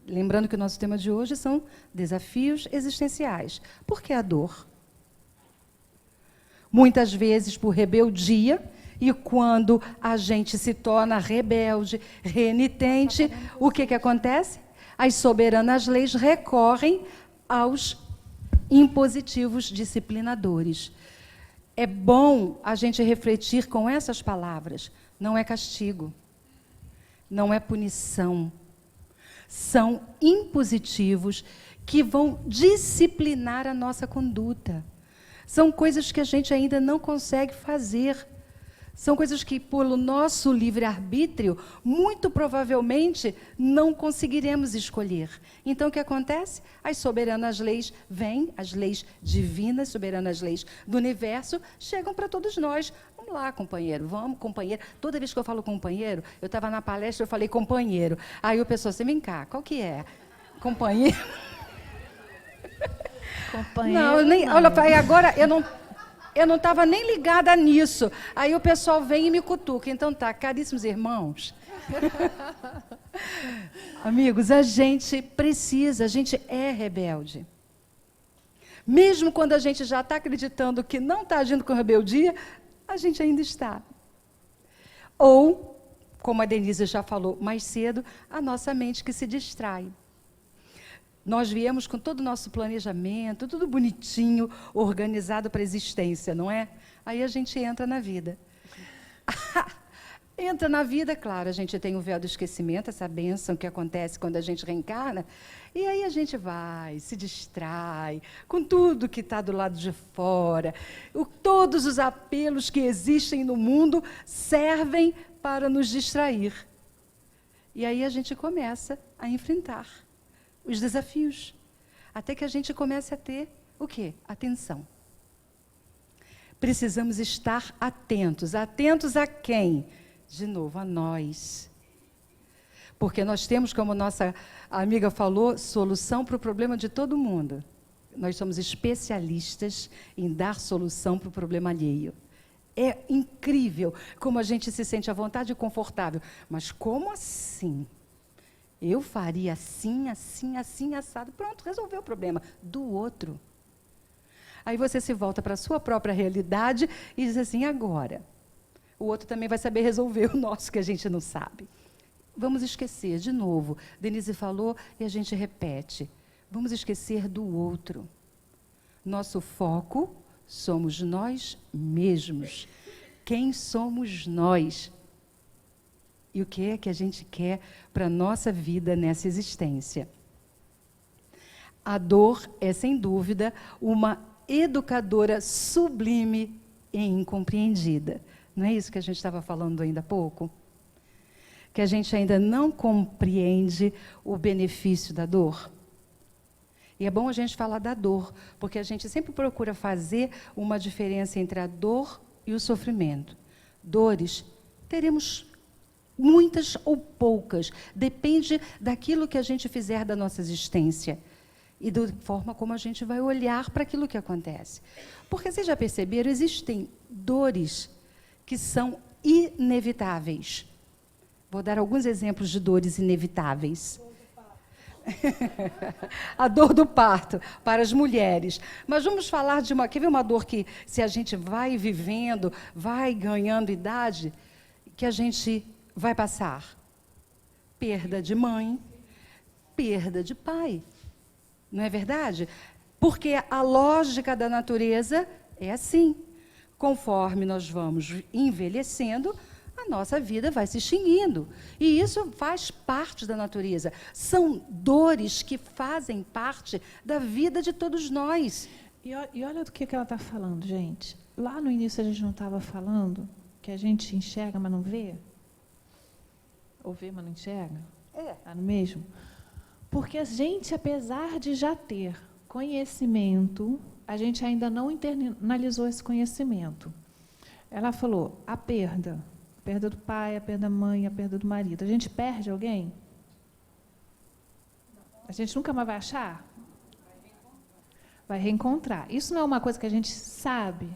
Lembrando que o nosso tema de hoje são desafios existenciais. Por que a dor? Muitas vezes por rebeldia, e quando a gente se torna rebelde, renitente, o que acontece? As soberanas leis recorrem aos impositivos disciplinadores. É bom a gente refletir com essas palavras. Não é castigo, não é punição. São impositivos que vão disciplinar a nossa conduta. São coisas que a gente ainda não consegue fazer. São coisas que, pelo nosso livre-arbítrio, muito provavelmente não conseguiremos escolher. Então, o que acontece? As soberanas leis vêm, as leis divinas, soberanas leis do universo, chegam para todos nós. Vamos lá, companheiro, vamos, companheiro. Toda vez que eu falo companheiro, eu estava na palestra, eu falei companheiro. Aí o pessoal assim, vem cá, qual que é? Companheiro? Companheiro, Não, não. olha, aí agora eu não estava nem ligada nisso. Aí o pessoal vem e me cutuca. Então tá, caríssimos irmãos. Amigos, a gente é rebelde. Mesmo quando a gente já está acreditando que não está agindo com rebeldia, a gente ainda está. Ou, como a Denise já falou mais cedo, a nossa mente que se distrai. Nós viemos com todo o nosso planejamento, tudo bonitinho, organizado para a existência, não é? Aí a gente entra na vida. Entra na vida, claro, a gente tem o véu do esquecimento, essa bênção que acontece quando a gente reencarna, e aí a gente vai, se distrai com tudo que está do lado de fora. Todos os apelos que existem no mundo servem para nos distrair. E aí a gente começa a enfrentar os desafios, até que a gente comece a ter o quê? Atenção. Precisamos estar atentos. Atentos a quem? De novo, a nós. Porque nós temos, como nossa amiga falou, solução para o problema de todo mundo. Nós somos especialistas em dar solução para o problema alheio. É incrível como a gente se sente à vontade e confortável. Mas como assim? Eu faria assim, assim, assim, assado. Pronto, resolveu o problema do outro. Aí você se volta para a sua própria realidade e diz assim, agora. O outro também vai saber resolver o nosso que a gente não sabe. Vamos esquecer, de novo. Denise falou e a gente repete. Vamos esquecer do outro. Nosso foco somos nós mesmos. Quem somos nós? E o que é que a gente quer para a nossa vida nessa existência? A dor é, sem dúvida, uma educadora sublime e incompreendida. Não é isso que a gente estava falando ainda há pouco? Que a gente ainda não compreende o benefício da dor. E é bom a gente falar da dor, porque a gente sempre procura fazer uma diferença entre a dor e o sofrimento. Dores teremos muitas ou poucas, depende daquilo que a gente fizer da nossa existência e da forma como a gente vai olhar para aquilo que acontece. Porque vocês já perceberam, existem dores que são inevitáveis. Vou dar alguns exemplos de dores inevitáveis. A dor do parto para as mulheres. Mas vamos falar de quer ver uma dor que, se a gente vai vivendo, vai ganhando idade, que a gente vai passar? Perda de mãe, perda de pai. Não é verdade? Porque a lógica da natureza é assim. Conforme nós vamos envelhecendo, a nossa vida vai se extinguindo. E isso faz parte da natureza. São dores que fazem parte da vida de todos nós. E olha do que ela está falando, gente. Lá no início a gente não estava falando que a gente enxerga, mas não vê? Ou vê, mas não enxerga? Está no mesmo? Porque a gente, apesar de já ter conhecimento, a gente ainda não internalizou esse conhecimento. Ela falou, a perda do pai, a perda da mãe, a perda do marido. A gente perde alguém? A gente nunca mais vai achar? Vai reencontrar. Isso não é uma coisa que a gente sabe.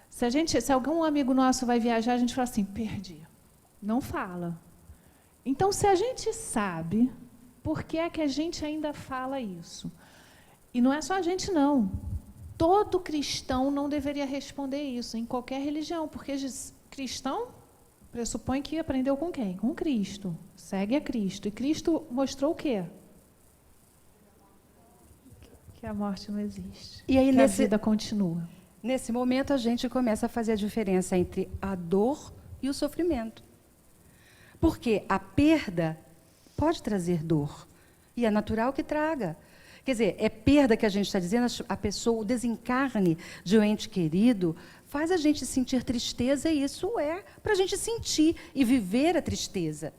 Se algum amigo nosso vai viajar, a gente fala assim, perdi. Não fala. Então, se a gente sabe, por que é que a gente ainda fala isso? E não é só a gente, não. Todo cristão não deveria responder isso, em qualquer religião, porque cristão pressupõe que aprendeu com quem? Com Cristo. Segue a Cristo. E Cristo mostrou o quê? Que a morte não existe. E aí, que a vida continua. Nesse momento, a gente começa a fazer a diferença entre a dor e o sofrimento. Porque a perda pode trazer dor. E é natural que traga. Quer dizer, é perda que a gente está dizendo, a pessoa, o desencarne de um ente querido, faz a gente sentir tristeza, e isso é para a gente sentir e viver a tristeza.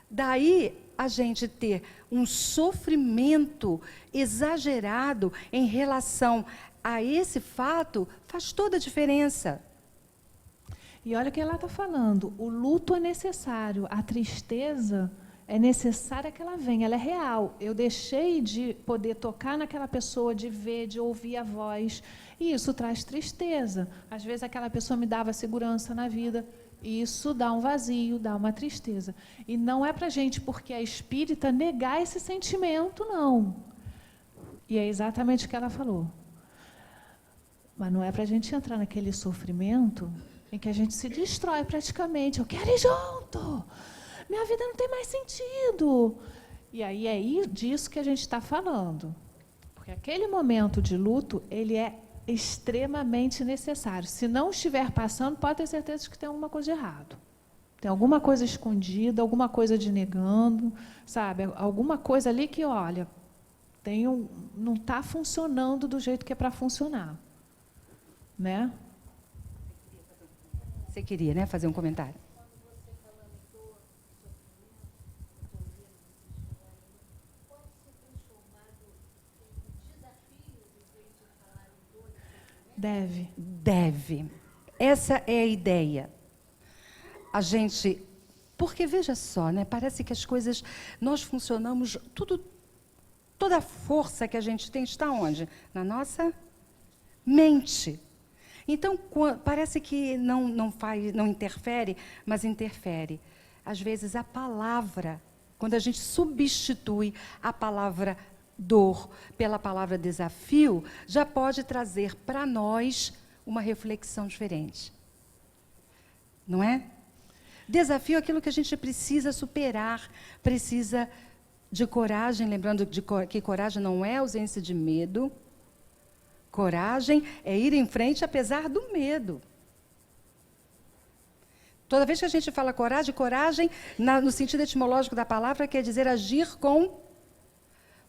Daí, a gente ter um sofrimento exagerado em relação a esse fato, faz toda a diferença. E olha o que ela está falando, o luto é necessário, a tristeza é necessária que ela venha, ela é real. Eu deixei de poder tocar naquela pessoa, de ver, de ouvir a voz, e isso traz tristeza. Às vezes aquela pessoa me dava segurança na vida, e isso dá um vazio, dá uma tristeza. E não é para a gente, porque é espírita, negar esse sentimento, não. E é exatamente o que ela falou. Mas não é para a gente entrar naquele sofrimento em que a gente se destrói praticamente. Eu quero ir junto! Minha vida não tem mais sentido. E aí é disso que a gente está falando. Porque aquele momento de luto, ele é extremamente necessário. Se não estiver passando, pode ter certeza de que tem alguma coisa de errado. Tem alguma coisa escondida, alguma coisa de negando, sabe? Alguma coisa ali que, olha, não está funcionando do jeito que é para funcionar. Né? Você queria, né, fazer um comentário? Deve. Deve. Essa é a ideia. A gente... Porque, veja só, né, parece que as coisas... Nós funcionamos... Toda a força que a gente tem está onde? Na nossa mente. Então, parece que não interfere, mas interfere. Às vezes, a palavra, quando a gente substitui a palavra dor pela palavra desafio, já pode trazer para nós uma reflexão diferente. Não é? Desafio é aquilo que a gente precisa superar, precisa de coragem, lembrando que coragem não é ausência de medo. Coragem é ir em frente apesar do medo. Toda vez que a gente fala coragem, no sentido etimológico da palavra, quer dizer agir com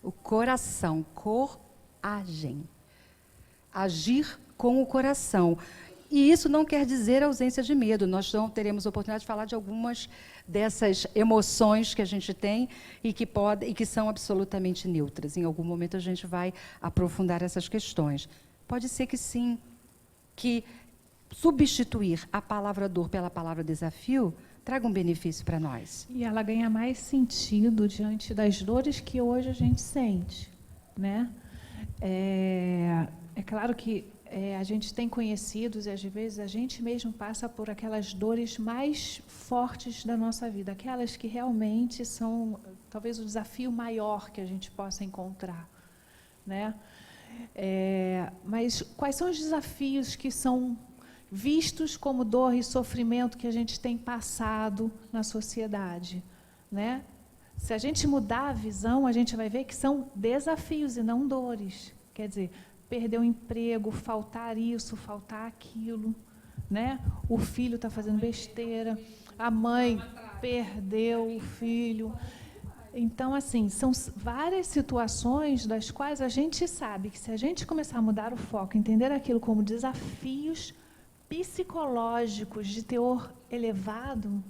o coração. Coragem. Agir com o coração. E isso não quer dizer ausência de medo. Nós não teremos oportunidade de falar de algumas dessas emoções que a gente tem e que são absolutamente neutras. Em algum momento a gente vai aprofundar essas questões. Pode ser que sim, que substituir a palavra dor pela palavra desafio traga um benefício para nós. E ela ganha mais sentido diante das dores que hoje a gente sente, né? É claro que a gente tem conhecidos e às vezes a gente mesmo passa por aquelas dores mais fortes da nossa vida, aquelas que realmente são talvez o desafio maior que a gente possa encontrar, né? Mas quais são os desafios que são vistos como dor e sofrimento que a gente tem passado na sociedade, né? Se a gente mudar a visão, a gente vai ver que são desafios e não dores. Quer dizer, perder o emprego, faltar isso, faltar aquilo, né? O filho está fazendo besteira, a mãe perdeu o filho. Então, assim, são várias situações das quais a gente sabe que se a gente começar a mudar o foco, entender aquilo como desafios psicológicos de teor elevado,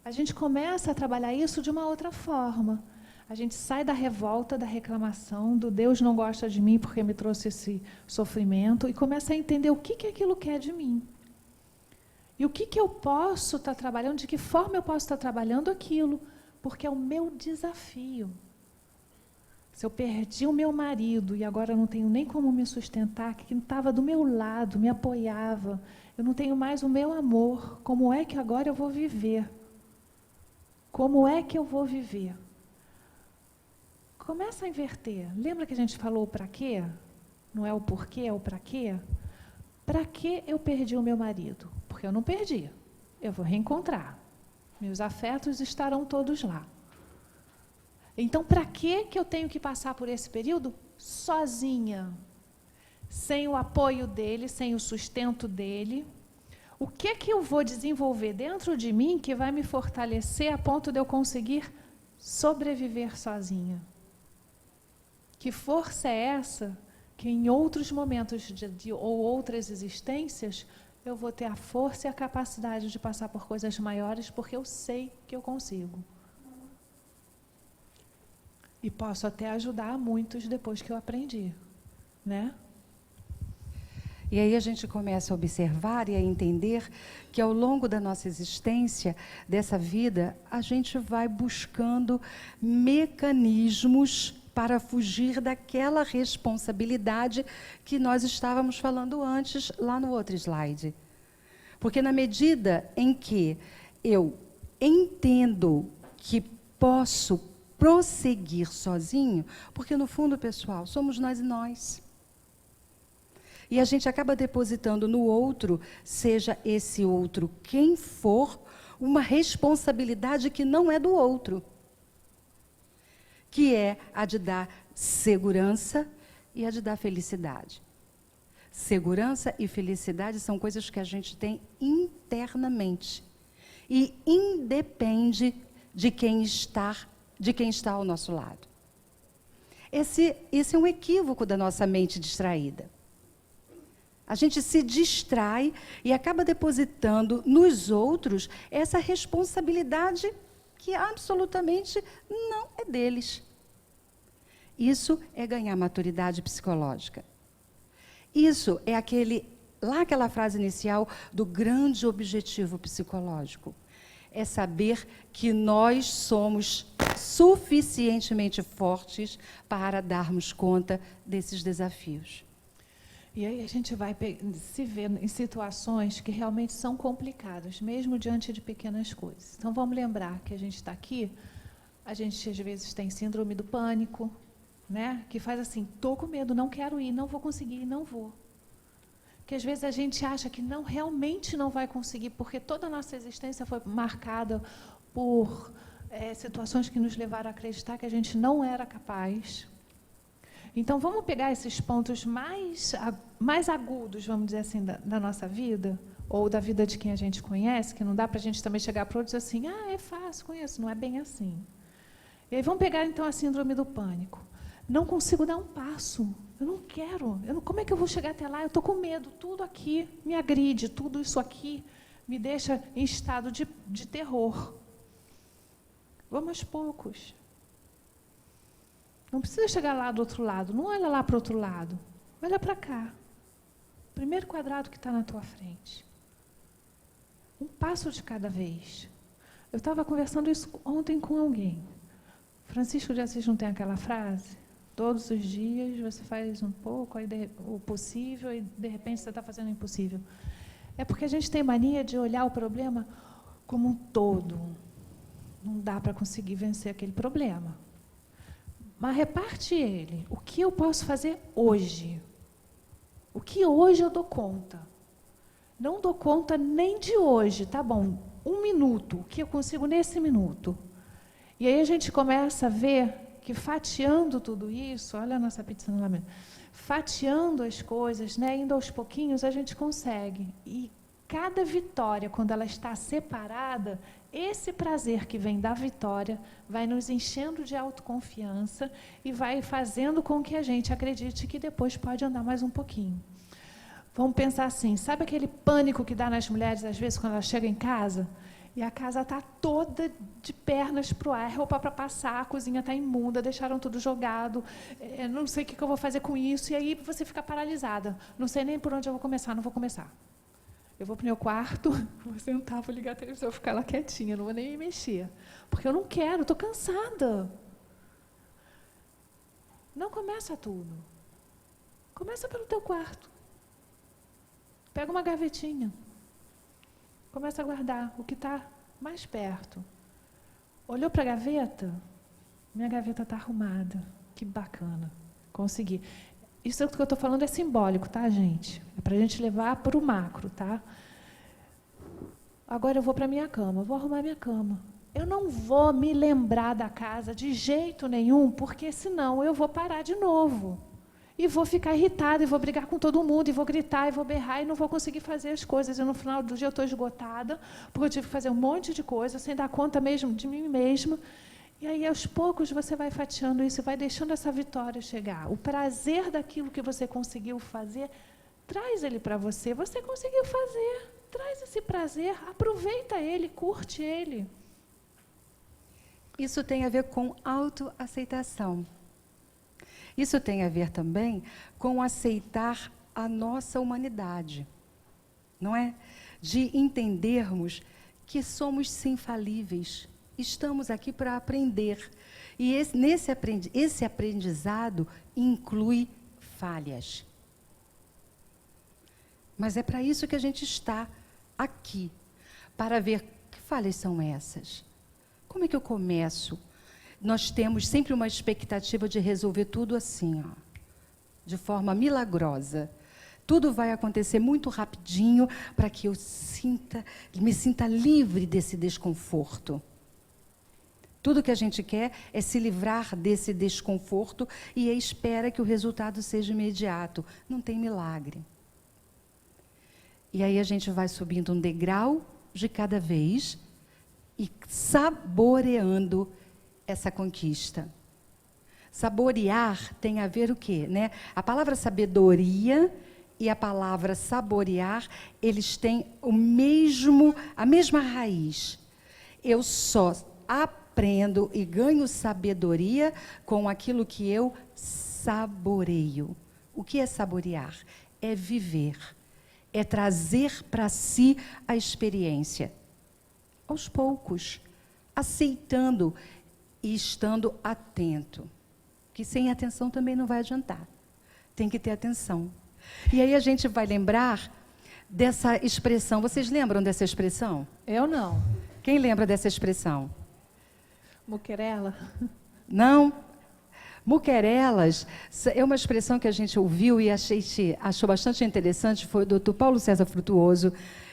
a gente começa a trabalhar isso de uma outra forma. A gente sai da revolta, da reclamação, do Deus não gosta de mim porque me trouxe esse sofrimento e começa a entender o que aquilo quer de mim. E o que eu posso estar trabalhando, de que forma eu posso estar trabalhando aquilo, porque é o meu desafio. Se eu perdi o meu marido e agora não tenho nem como me sustentar, que estava do meu lado, me apoiava, eu não tenho mais o meu amor, como é que agora eu vou viver? Como é que eu vou viver? Começa a inverter. Lembra que a gente falou para quê? Não é o porquê, é o para quê? Para que eu perdi o meu marido? Porque eu não perdi. Eu vou reencontrar. Meus afetos estarão todos lá. Então, para que eu tenho que passar por esse período sozinha? Sem o apoio dele, sem o sustento dele? O que eu vou desenvolver dentro de mim que vai me fortalecer a ponto de eu conseguir sobreviver sozinha? Que força é essa que em outros momentos ou outras existências eu vou ter a força e a capacidade de passar por coisas maiores porque eu sei que eu consigo. E posso até ajudar muitos depois que eu aprendi, né? E aí a gente começa a observar e a entender que ao longo da nossa existência, dessa vida, a gente vai buscando mecanismos para fugir daquela responsabilidade que nós estávamos falando antes, lá no outro slide. Porque na medida em que eu entendo que posso prosseguir sozinho, porque no fundo, pessoal, somos nós e nós. E a gente acaba depositando no outro, seja esse outro quem for, uma responsabilidade que não é do outro, que é a de dar segurança e a de dar felicidade. Segurança e felicidade são coisas que a gente tem internamente e independe de quem está ao nosso lado. Esse é um equívoco da nossa mente distraída. A gente se distrai e acaba depositando nos outros essa responsabilidade que absolutamente não é deles. Isso é ganhar maturidade psicológica. Isso é aquela frase inicial do grande objetivo psicológico. É saber que nós somos suficientemente fortes para darmos conta desses desafios. E aí a gente vai se ver em situações que realmente são complicadas, mesmo diante de pequenas coisas. Então, vamos lembrar que a gente está aqui, a gente às vezes tem síndrome do pânico, né? Que faz assim, estou com medo, não quero ir, não vou conseguir, não vou. Que às vezes a gente acha que realmente não vai conseguir, porque toda a nossa existência foi marcada por situações que nos levaram a acreditar que a gente não era capaz. Então, vamos pegar esses pontos mais agudos, vamos dizer assim, da nossa vida, ou da vida de quem a gente conhece, que não dá para a gente também chegar para outros e dizer assim, é fácil, conheço, não é bem assim. E aí vamos pegar, então, a síndrome do pânico. Não consigo dar um passo, eu não quero, como é que eu vou chegar até lá? Eu estou com medo, tudo aqui me agride, tudo isso aqui me deixa em estado de terror. Vamos aos poucos. Não precisa chegar lá do outro lado, não olha lá para o outro lado, olha para cá. Primeiro quadrado que está na tua frente. Um passo de cada vez. Eu estava conversando isso ontem com alguém. Francisco de Assis não tem aquela frase? Todos os dias você faz um pouco, aí o possível, e de repente você está fazendo o impossível. É porque a gente tem mania de olhar o problema como um todo. Não dá para conseguir vencer aquele problema. Mas reparte ele. O que eu posso fazer hoje? O que hoje eu dou conta? Não dou conta nem de hoje, tá bom? 1 minuto, o que eu consigo nesse minuto? E aí a gente começa a ver que fatiando tudo isso, olha a nossa pizza no lamento, fatiando as coisas, né, indo aos pouquinhos, a gente consegue. E cada vitória, quando ela está separada, esse prazer que vem da vitória vai nos enchendo de autoconfiança e vai fazendo com que a gente acredite que depois pode andar mais um pouquinho. Vamos pensar assim, sabe aquele pânico que dá nas mulheres, às vezes, quando elas chegam em casa? E a casa está toda de pernas para o ar, roupa para passar, a cozinha está imunda, deixaram tudo jogado, não sei o que eu vou fazer com isso, e aí você fica paralisada. Não sei nem por onde eu vou começar, não vou começar. Eu vou para o meu quarto, vou sentar, vou ligar a televisão, vou ficar lá quietinha, não vou nem me mexer. Porque eu não quero, estou cansada. Não começa tudo. Começa pelo teu quarto. Pega uma gavetinha. Começa a guardar o que está mais perto. Olhou para a gaveta? Minha gaveta está arrumada. Que bacana. Consegui. Isso que eu estou falando é simbólico, tá, gente? É para a gente levar para o macro, tá? Agora eu vou para a minha cama, vou arrumar minha cama. Eu não vou me lembrar da casa de jeito nenhum, porque senão eu vou parar de novo. E vou ficar irritada, e vou brigar com todo mundo, e vou gritar, e vou berrar, e não vou conseguir fazer as coisas. E no final do dia eu estou esgotada, porque eu tive que fazer um monte de coisa, sem dar conta mesmo de mim mesma. E aí, aos poucos, você vai fatiando isso, vai deixando essa vitória chegar. O prazer daquilo que você conseguiu fazer, traz ele para você. Você conseguiu fazer, traz esse prazer, aproveita ele, curte ele. Isso tem a ver com autoaceitação. Isso tem a ver também com aceitar a nossa humanidade, não é? De entendermos que somos sim falíveis, estamos aqui para aprender. E esse aprendizado inclui falhas. Mas é para isso que a gente está aqui, para ver que falhas são essas. Como é que eu começo? Nós temos sempre uma expectativa de resolver tudo assim, ó, de forma milagrosa. Tudo vai acontecer muito rapidinho para que eu me sinta livre desse desconforto. Tudo que a gente quer é se livrar desse desconforto e espera que o resultado seja imediato. Não tem milagre. E aí a gente vai subindo um degrau de cada vez e saboreando essa conquista. Saborear tem a ver o quê, né? A palavra sabedoria e a palavra saborear, eles têm a mesma raiz. Eu só aprendo e ganho sabedoria com aquilo que eu saboreio. O que é saborear? É viver, é trazer para si a experiência. Aos poucos, aceitando e estando atento. Que sem atenção também não vai adiantar. Tem que ter atenção. E aí a gente vai lembrar dessa expressão. Vocês lembram dessa expressão? Eu não. Quem lembra dessa expressão? Muquerela? Não? Muquerelas é uma expressão que a gente ouviu e achou bastante interessante. Foi o doutor Paulo César Frutuoso,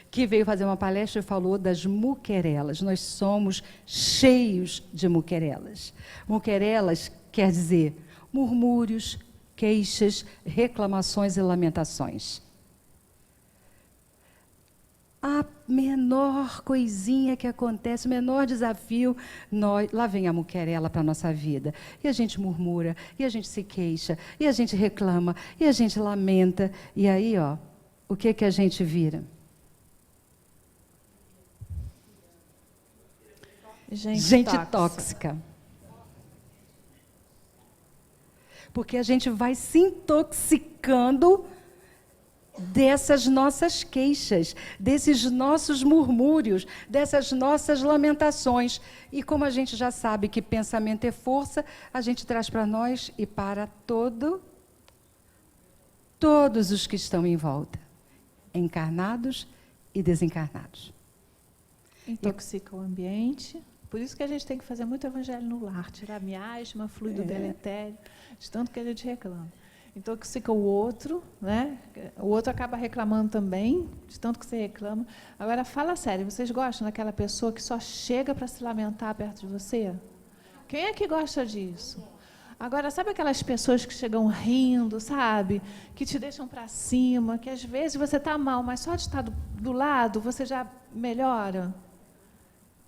que veio fazer uma palestra e falou das muquerelas. Nós somos cheios de muquerelas. Muquerelas quer dizer murmúrios, queixas, reclamações e lamentações. A menor coisinha que acontece, o menor desafio, lá vem a muquerela para a nossa vida. E a gente murmura, e a gente se queixa, e a gente reclama, e a gente lamenta. E aí, ó, o que a gente vira? Gente tóxica. Porque a gente vai se intoxicando dessas nossas queixas, desses nossos murmúrios, dessas nossas lamentações. E como a gente já sabe que pensamento é força, a gente traz para nós e para todos os que estão em volta, encarnados e desencarnados. Intoxica o ambiente. Por isso que a gente tem que fazer muito evangelho no lar, tirar miasma, fluido deletério, de tanto que a gente reclama. Intoxica o outro, né? O outro acaba reclamando também, de tanto que você reclama. Agora, fala sério, vocês gostam daquela pessoa que só chega para se lamentar perto de você? Quem é que gosta disso? Agora, sabe aquelas pessoas que chegam rindo, sabe? Que te deixam para cima, que às vezes você está mal, mas só de estar do lado você já melhora?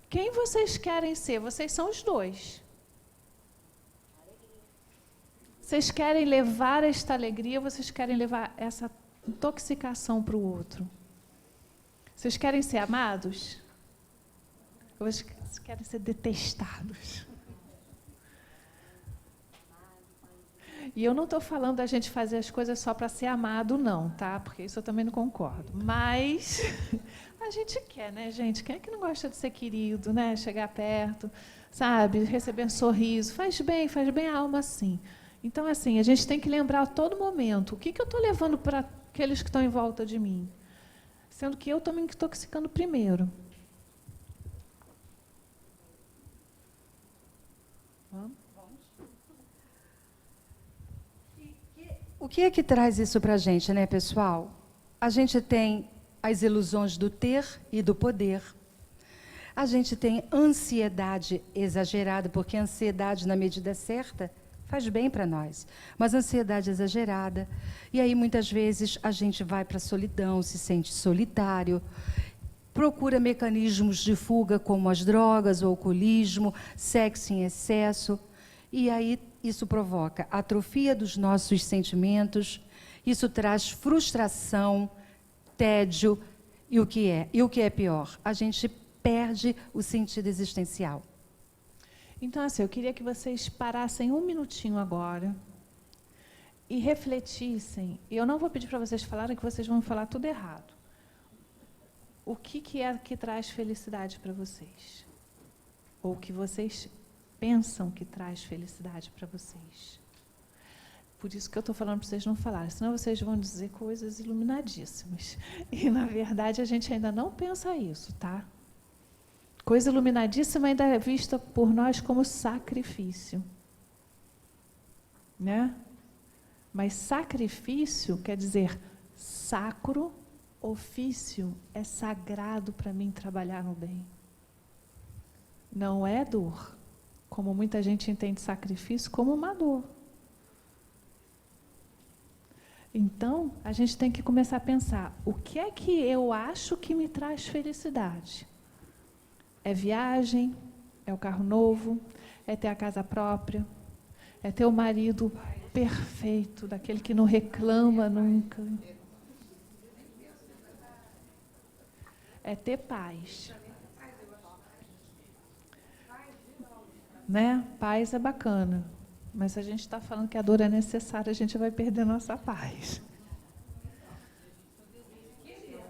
Quem vocês querem ser? Vocês são os dois. Vocês querem levar esta alegria, vocês querem levar essa intoxicação para o outro? Vocês querem ser amados? Ou vocês querem ser detestados? E eu não estou falando da gente fazer as coisas só para ser amado, não, tá? Porque isso eu também não concordo. Mas a gente quer, né, gente? Quem é que não gosta de ser querido, né? Chegar perto, sabe? Receber um sorriso. Faz bem a alma, sim. Então, assim, a gente tem que lembrar a todo momento o que eu estou levando para aqueles que estão em volta de mim. Sendo que eu estou me intoxicando primeiro. Vamos? O que é que traz isso para a gente, né, pessoal? A gente tem as ilusões do ter e do poder. A gente tem ansiedade exagerada, porque a ansiedade, na medida certa, faz bem para nós. Mas ansiedade exagerada. E aí, muitas vezes, a gente vai para a solidão, se sente solitário, procura mecanismos de fuga, como as drogas, o alcoolismo, sexo em excesso. E aí, isso provoca atrofia dos nossos sentimentos, isso traz frustração, tédio, e o que é pior? A gente perde o sentido existencial. Então, assim, eu queria que vocês parassem um minutinho agora e refletissem. Eu não vou pedir para vocês falarem que vocês vão falar tudo errado. O que é que traz felicidade para vocês? Ou o que vocês pensam que traz felicidade para vocês? Por isso que eu estou falando para vocês não falarem, senão vocês vão dizer coisas iluminadíssimas. E, na verdade, a gente ainda não pensa isso, tá? Coisa iluminadíssima ainda é vista por nós como sacrifício. Né? Mas sacrifício quer dizer sacro, ofício é sagrado para mim trabalhar no bem. Não é dor, como muita gente entende sacrifício como uma dor. Então, a gente tem que começar a pensar, o que é que eu acho que me traz felicidade? É viagem? É o carro novo? É ter a casa própria? É ter o marido perfeito, daquele que não reclama nunca? É ter paz. Né? Paz é bacana. Mas se a gente está falando que a dor é necessária, a gente vai perder nossa paz.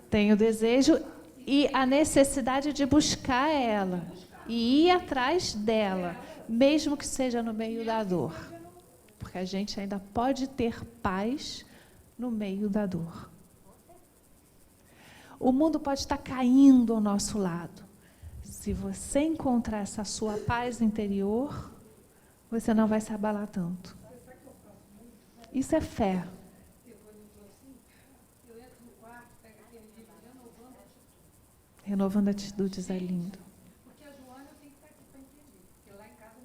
Tem o desejo e a necessidade de buscar ela. E ir atrás dela, mesmo que seja no meio da dor. Porque a gente ainda pode ter paz no meio da dor. O mundo pode estar caindo ao nosso lado. Se você encontrar essa sua paz interior, você não vai se abalar tanto. Isso é fé. Renovando Atitudes é lindo. Porque a Joana tem que estar aqui para entender. Porque lá em casa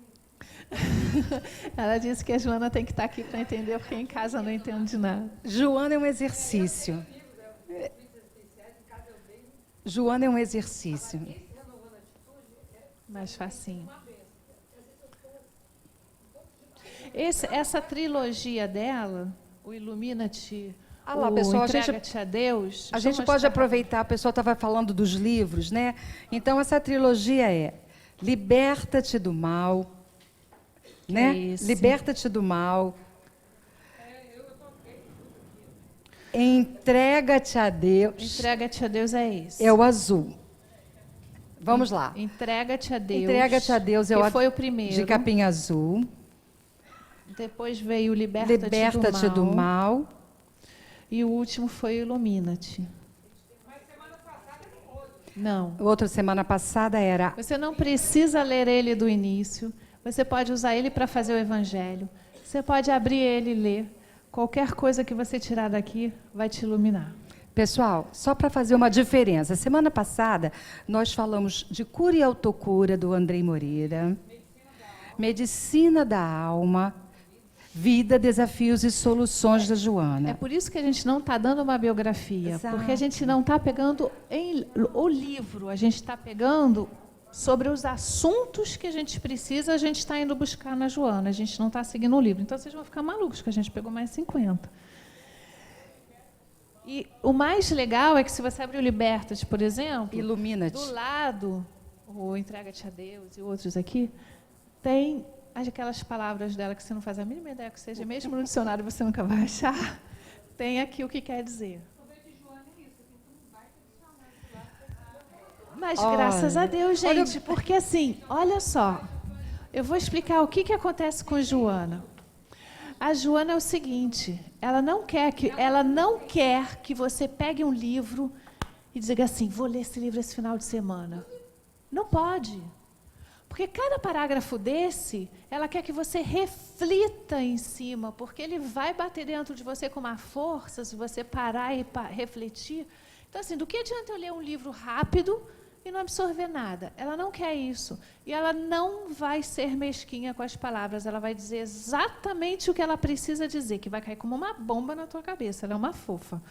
nem. Ela disse que a Joana tem que estar aqui para entender, porque em casa não entende de nada. Joana é um exercício. Joana é um exercício. Mais facinho. Essa trilogia dela, o Ilumina-te, lá, o pessoal, Entrega-te a Deus... A gente pode aproveitar, a pessoa estava falando dos livros, né? Então, essa trilogia é Liberta-te do Mal, né? Liberta-te do Mal, Entrega-te a Deus. Entrega-te a Deus é esse. É o azul. Vamos lá. Entrega-te a Deus. Entrega-te a Deus é que o foi o primeiro. De capinha azul. Depois veio o Liberta-te do Mal. E o último foi o Ilumina-te. Mas semana passada era outro. Não. Outra semana passada era... Você não precisa ler ele do início. Você pode usar ele para fazer o Evangelho. Você pode abrir ele e ler. Qualquer coisa que você tirar daqui vai te iluminar. Pessoal, só para fazer uma diferença. Semana passada, nós falamos de Cura e Autocura, do Andrei Moreira. Medicina da Alma. Vida, Desafios e Soluções, da Joana. É por isso que a gente não está dando uma biografia. Exato. Porque a gente não está pegando o livro. A gente está pegando sobre os assuntos que a gente precisa, a gente está indo buscar na Joana. A gente não está seguindo o livro. Então, vocês vão ficar malucos, que a gente pegou mais 50. E o mais legal é que se você abrir o Liberta-te, por exemplo, Ilumina-te. do lado, o Entrega-te a Deus e outros aqui, tem aquelas palavras dela que você não faz a mínima ideia que seja, mesmo no dicionário você nunca vai achar. Tem aqui o que quer dizer. Mas graças a Deus, gente, porque assim, olha só, eu vou explicar o que acontece com Joana. A Joana é o seguinte, ela não quer que você pegue um livro e diga assim, vou ler esse livro esse final de semana. Não pode. Porque cada parágrafo desse, ela quer que você reflita em cima, porque ele vai bater dentro de você com uma força, se você parar e refletir. Então, assim, do que adianta eu ler um livro rápido e não absorver nada? Ela não quer isso. E ela não vai ser mesquinha com as palavras, ela vai dizer exatamente o que ela precisa dizer, que vai cair como uma bomba na tua cabeça. Ela é uma fofa.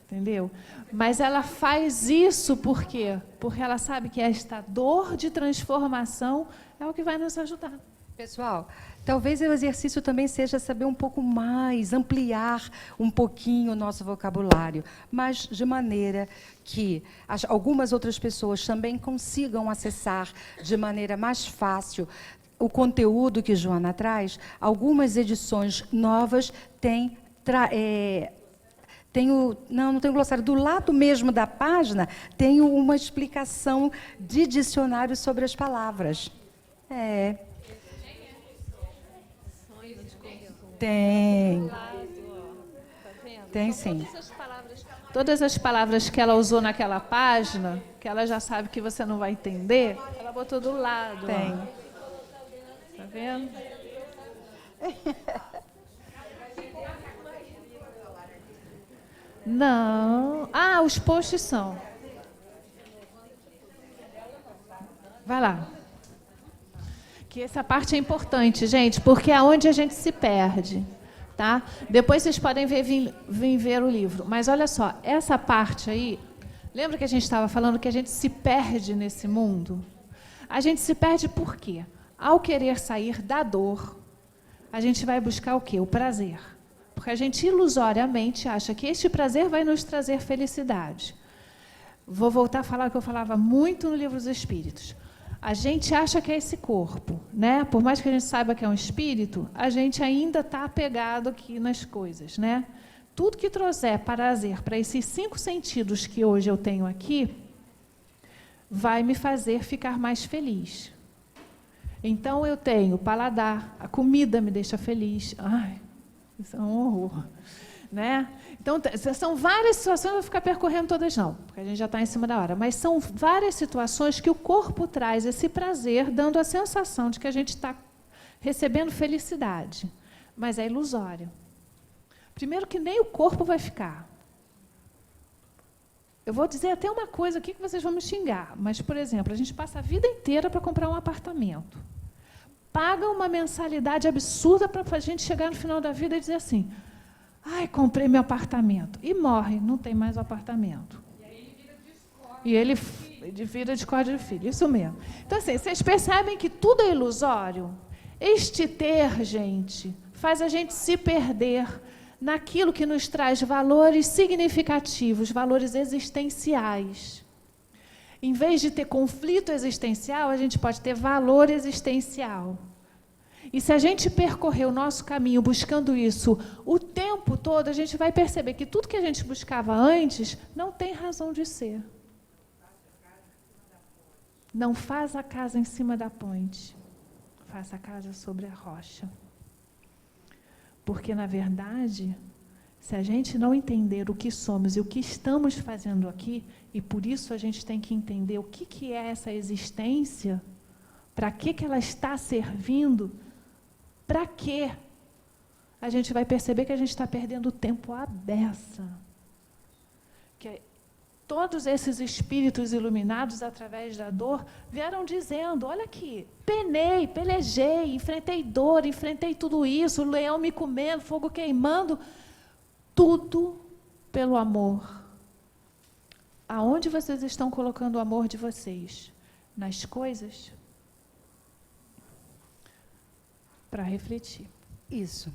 Entendeu? Mas ela faz isso por quê? Porque ela sabe que esta dor de transformação é o que vai nos ajudar. Pessoal, talvez o exercício também seja saber um pouco mais, ampliar um pouquinho o nosso vocabulário, mas de maneira que algumas outras pessoas também consigam acessar de maneira mais fácil, o conteúdo que Joana traz, algumas edições novas têm... não tem o glossário. Do lado mesmo da página, tem uma explicação de dicionário sobre as palavras. Tem. Tem sim. Todas as palavras que ela usou naquela página, que ela já sabe que você não vai entender, ela botou do lado. Tem. Tá vendo? Não. Ah, os posts são. Vai lá. Que essa parte é importante, gente, porque é onde a gente se perde. Tá? Depois vocês podem vir ver o livro. Mas olha só, essa parte aí, lembra que a gente estava falando que a gente se perde nesse mundo? A gente se perde por quê? Ao querer sair da dor, a gente vai buscar o quê? O prazer. Porque a gente ilusoriamente acha que este prazer vai nos trazer felicidade. Vou voltar a falar o que eu falava muito no Livro dos Espíritos. A gente acha que é esse corpo, né? Por mais que a gente saiba que é um espírito, a gente ainda está apegado aqui nas coisas, né? Tudo que trouxer prazer para esses 5 sentidos que hoje eu tenho aqui, vai me fazer ficar mais feliz. Então, eu tenho paladar, a comida me deixa feliz. Ai, isso é um horror, né? Então, são várias situações, eu vou ficar percorrendo todas não, porque a gente já está em cima da hora, mas são várias situações que o corpo traz esse prazer, dando a sensação de que a gente está recebendo felicidade, mas é ilusório. Primeiro que nem o corpo vai ficar. Eu vou dizer até uma coisa aqui que vocês vão me xingar, mas, por exemplo, a gente passa a vida inteira para comprar um apartamento. Paga uma mensalidade absurda para a gente chegar no final da vida e dizer assim, ai, comprei meu apartamento. E morre, não tem mais o apartamento. E ele vira discórdia de filho, isso mesmo. Então, assim, vocês percebem que tudo é ilusório? Este ter, gente, faz a gente se perder naquilo que nos traz valores significativos, valores existenciais. Em vez de ter conflito existencial, a gente pode ter valor existencial. E se a gente percorrer o nosso caminho buscando isso o tempo todo, a gente vai perceber que tudo que a gente buscava antes não tem razão de ser. Não faz a casa em cima da ponte, faça a casa sobre a rocha. Porque, na verdade, se a gente não entender o que somos e o que estamos fazendo aqui, e por isso a gente tem que entender o que é essa existência, para que ela está servindo, para quê? A gente vai perceber que a gente está perdendo tempo à beça. Que todos esses espíritos iluminados, através da dor, vieram dizendo, olha aqui, penei, pelejei, enfrentei dor, enfrentei tudo isso, o leão me comendo, fogo queimando, tudo pelo amor. Aonde vocês estão colocando o amor de vocês? Nas coisas? Para refletir. Isso.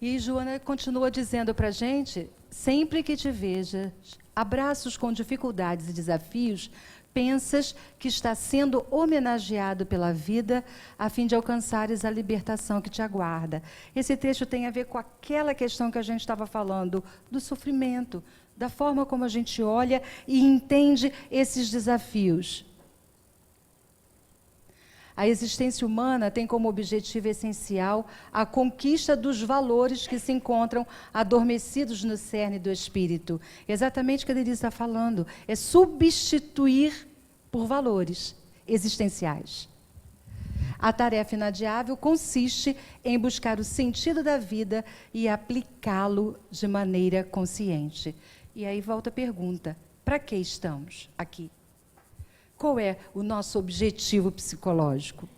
E Joana continua dizendo para a gente, sempre que te vejas, abraços com dificuldades e desafios, pensas que está sendo homenageado pela vida a fim de alcançares a libertação que te aguarda. Esse trecho tem a ver com aquela questão que a gente estava falando, do sofrimento, da forma como a gente olha e entende esses desafios. A existência humana tem como objetivo essencial a conquista dos valores que se encontram adormecidos no cerne do espírito. Exatamente o que a Denise está falando. É substituir por valores existenciais. A tarefa inadiável consiste em buscar o sentido da vida e aplicá-lo de maneira consciente. E aí volta a pergunta, para que estamos aqui? Qual é o nosso objetivo psicológico?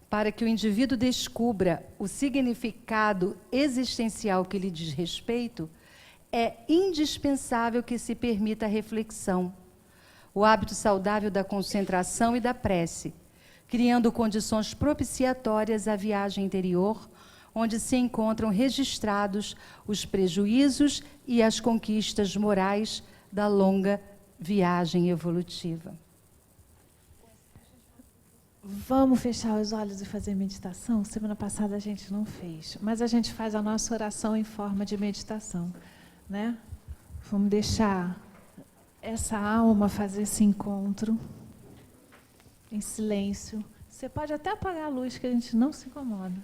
Para que o indivíduo descubra o significado existencial que lhe diz respeito, é indispensável que se permita a reflexão, o hábito saudável da concentração e da prece, criando condições propiciatórias à viagem interior, onde se encontram registrados os prejuízos e as conquistas morais da longa viagem evolutiva. Vamos fechar os olhos e fazer meditação? Semana passada a gente não fez, mas a gente faz a nossa oração em forma de meditação, né? Vamos deixar essa alma fazer esse encontro em silêncio. Você pode até apagar a luz, que a gente não se incomoda.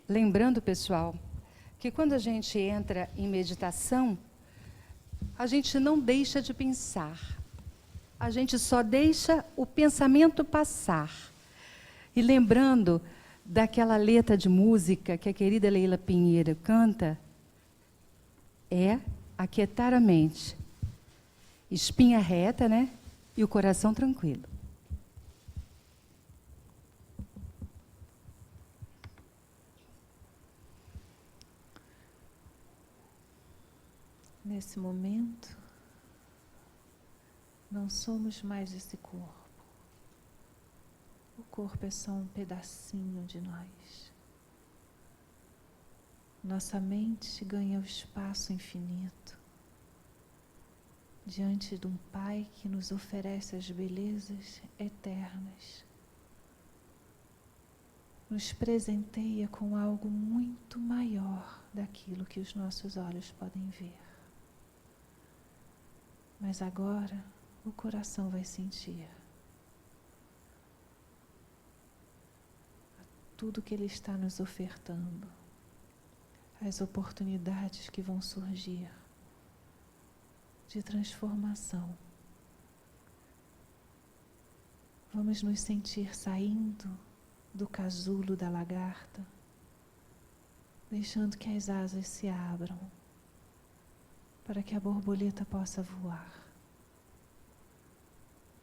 Lembrando, pessoal, que quando a gente entra em meditação, a gente não deixa de pensar. A gente só deixa o pensamento passar. E lembrando daquela letra de música que a querida Leila Pinheiro canta, é aquietar a mente, espinha reta, né? E o coração tranquilo. Nesse momento, não somos mais esse corpo. O corpo é só um pedacinho de nós. Nossa mente ganha o espaço infinito diante de um Pai que nos oferece as belezas eternas. Nos presenteia com algo muito maior daquilo que os nossos olhos podem ver. Mas agora o coração vai sentir tudo que Ele está nos ofertando, as oportunidades que vão surgir de transformação. Vamos nos sentir saindo do casulo da lagarta, deixando que as asas se abram, para que a borboleta possa voar,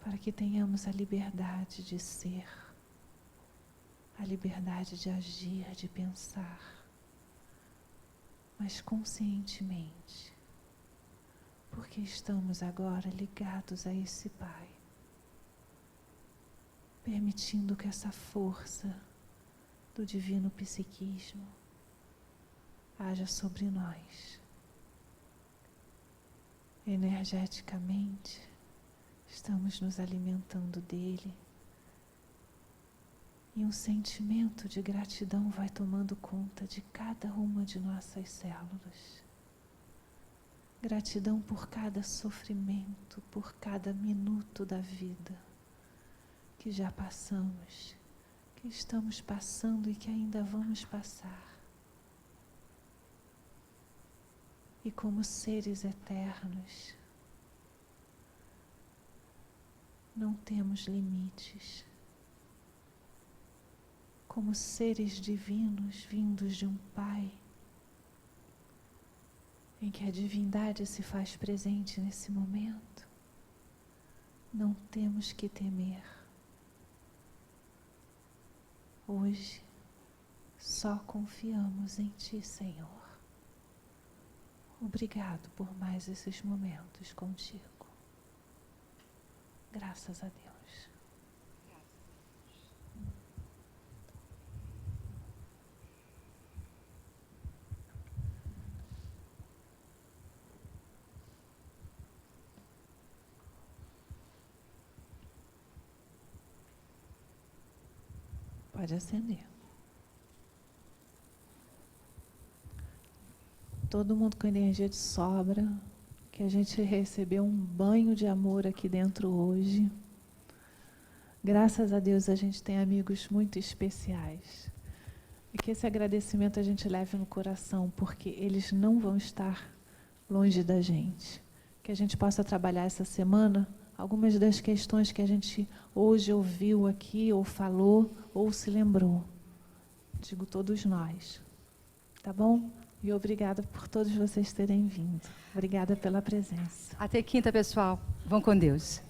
para que tenhamos a liberdade de ser, a liberdade de agir, de pensar, mas conscientemente, porque estamos agora ligados a esse Pai, permitindo que essa força do divino psiquismo haja sobre nós. Energeticamente, estamos nos alimentando dele e um sentimento de gratidão vai tomando conta de cada uma de nossas células. Gratidão por cada sofrimento, por cada minuto da vida que já passamos, que estamos passando e que ainda vamos passar. E como seres eternos, não temos limites. Como seres divinos vindos de um Pai, em que a divindade se faz presente nesse momento, não temos que temer. Hoje, só confiamos em Ti, Senhor. Obrigado por mais esses momentos contigo. Graças a Deus. Pode acender. Todo mundo com energia de sobra, que a gente recebeu um banho de amor aqui dentro hoje. Graças a Deus a gente tem amigos muito especiais. E que esse agradecimento a gente leve no coração, porque eles não vão estar longe da gente. Que a gente possa trabalhar essa semana algumas das questões que a gente hoje ouviu aqui, ou falou, ou se lembrou. Digo todos nós. Tá bom? E obrigada por todos vocês terem vindo. Obrigada pela presença. Até quinta, pessoal. Vão com Deus.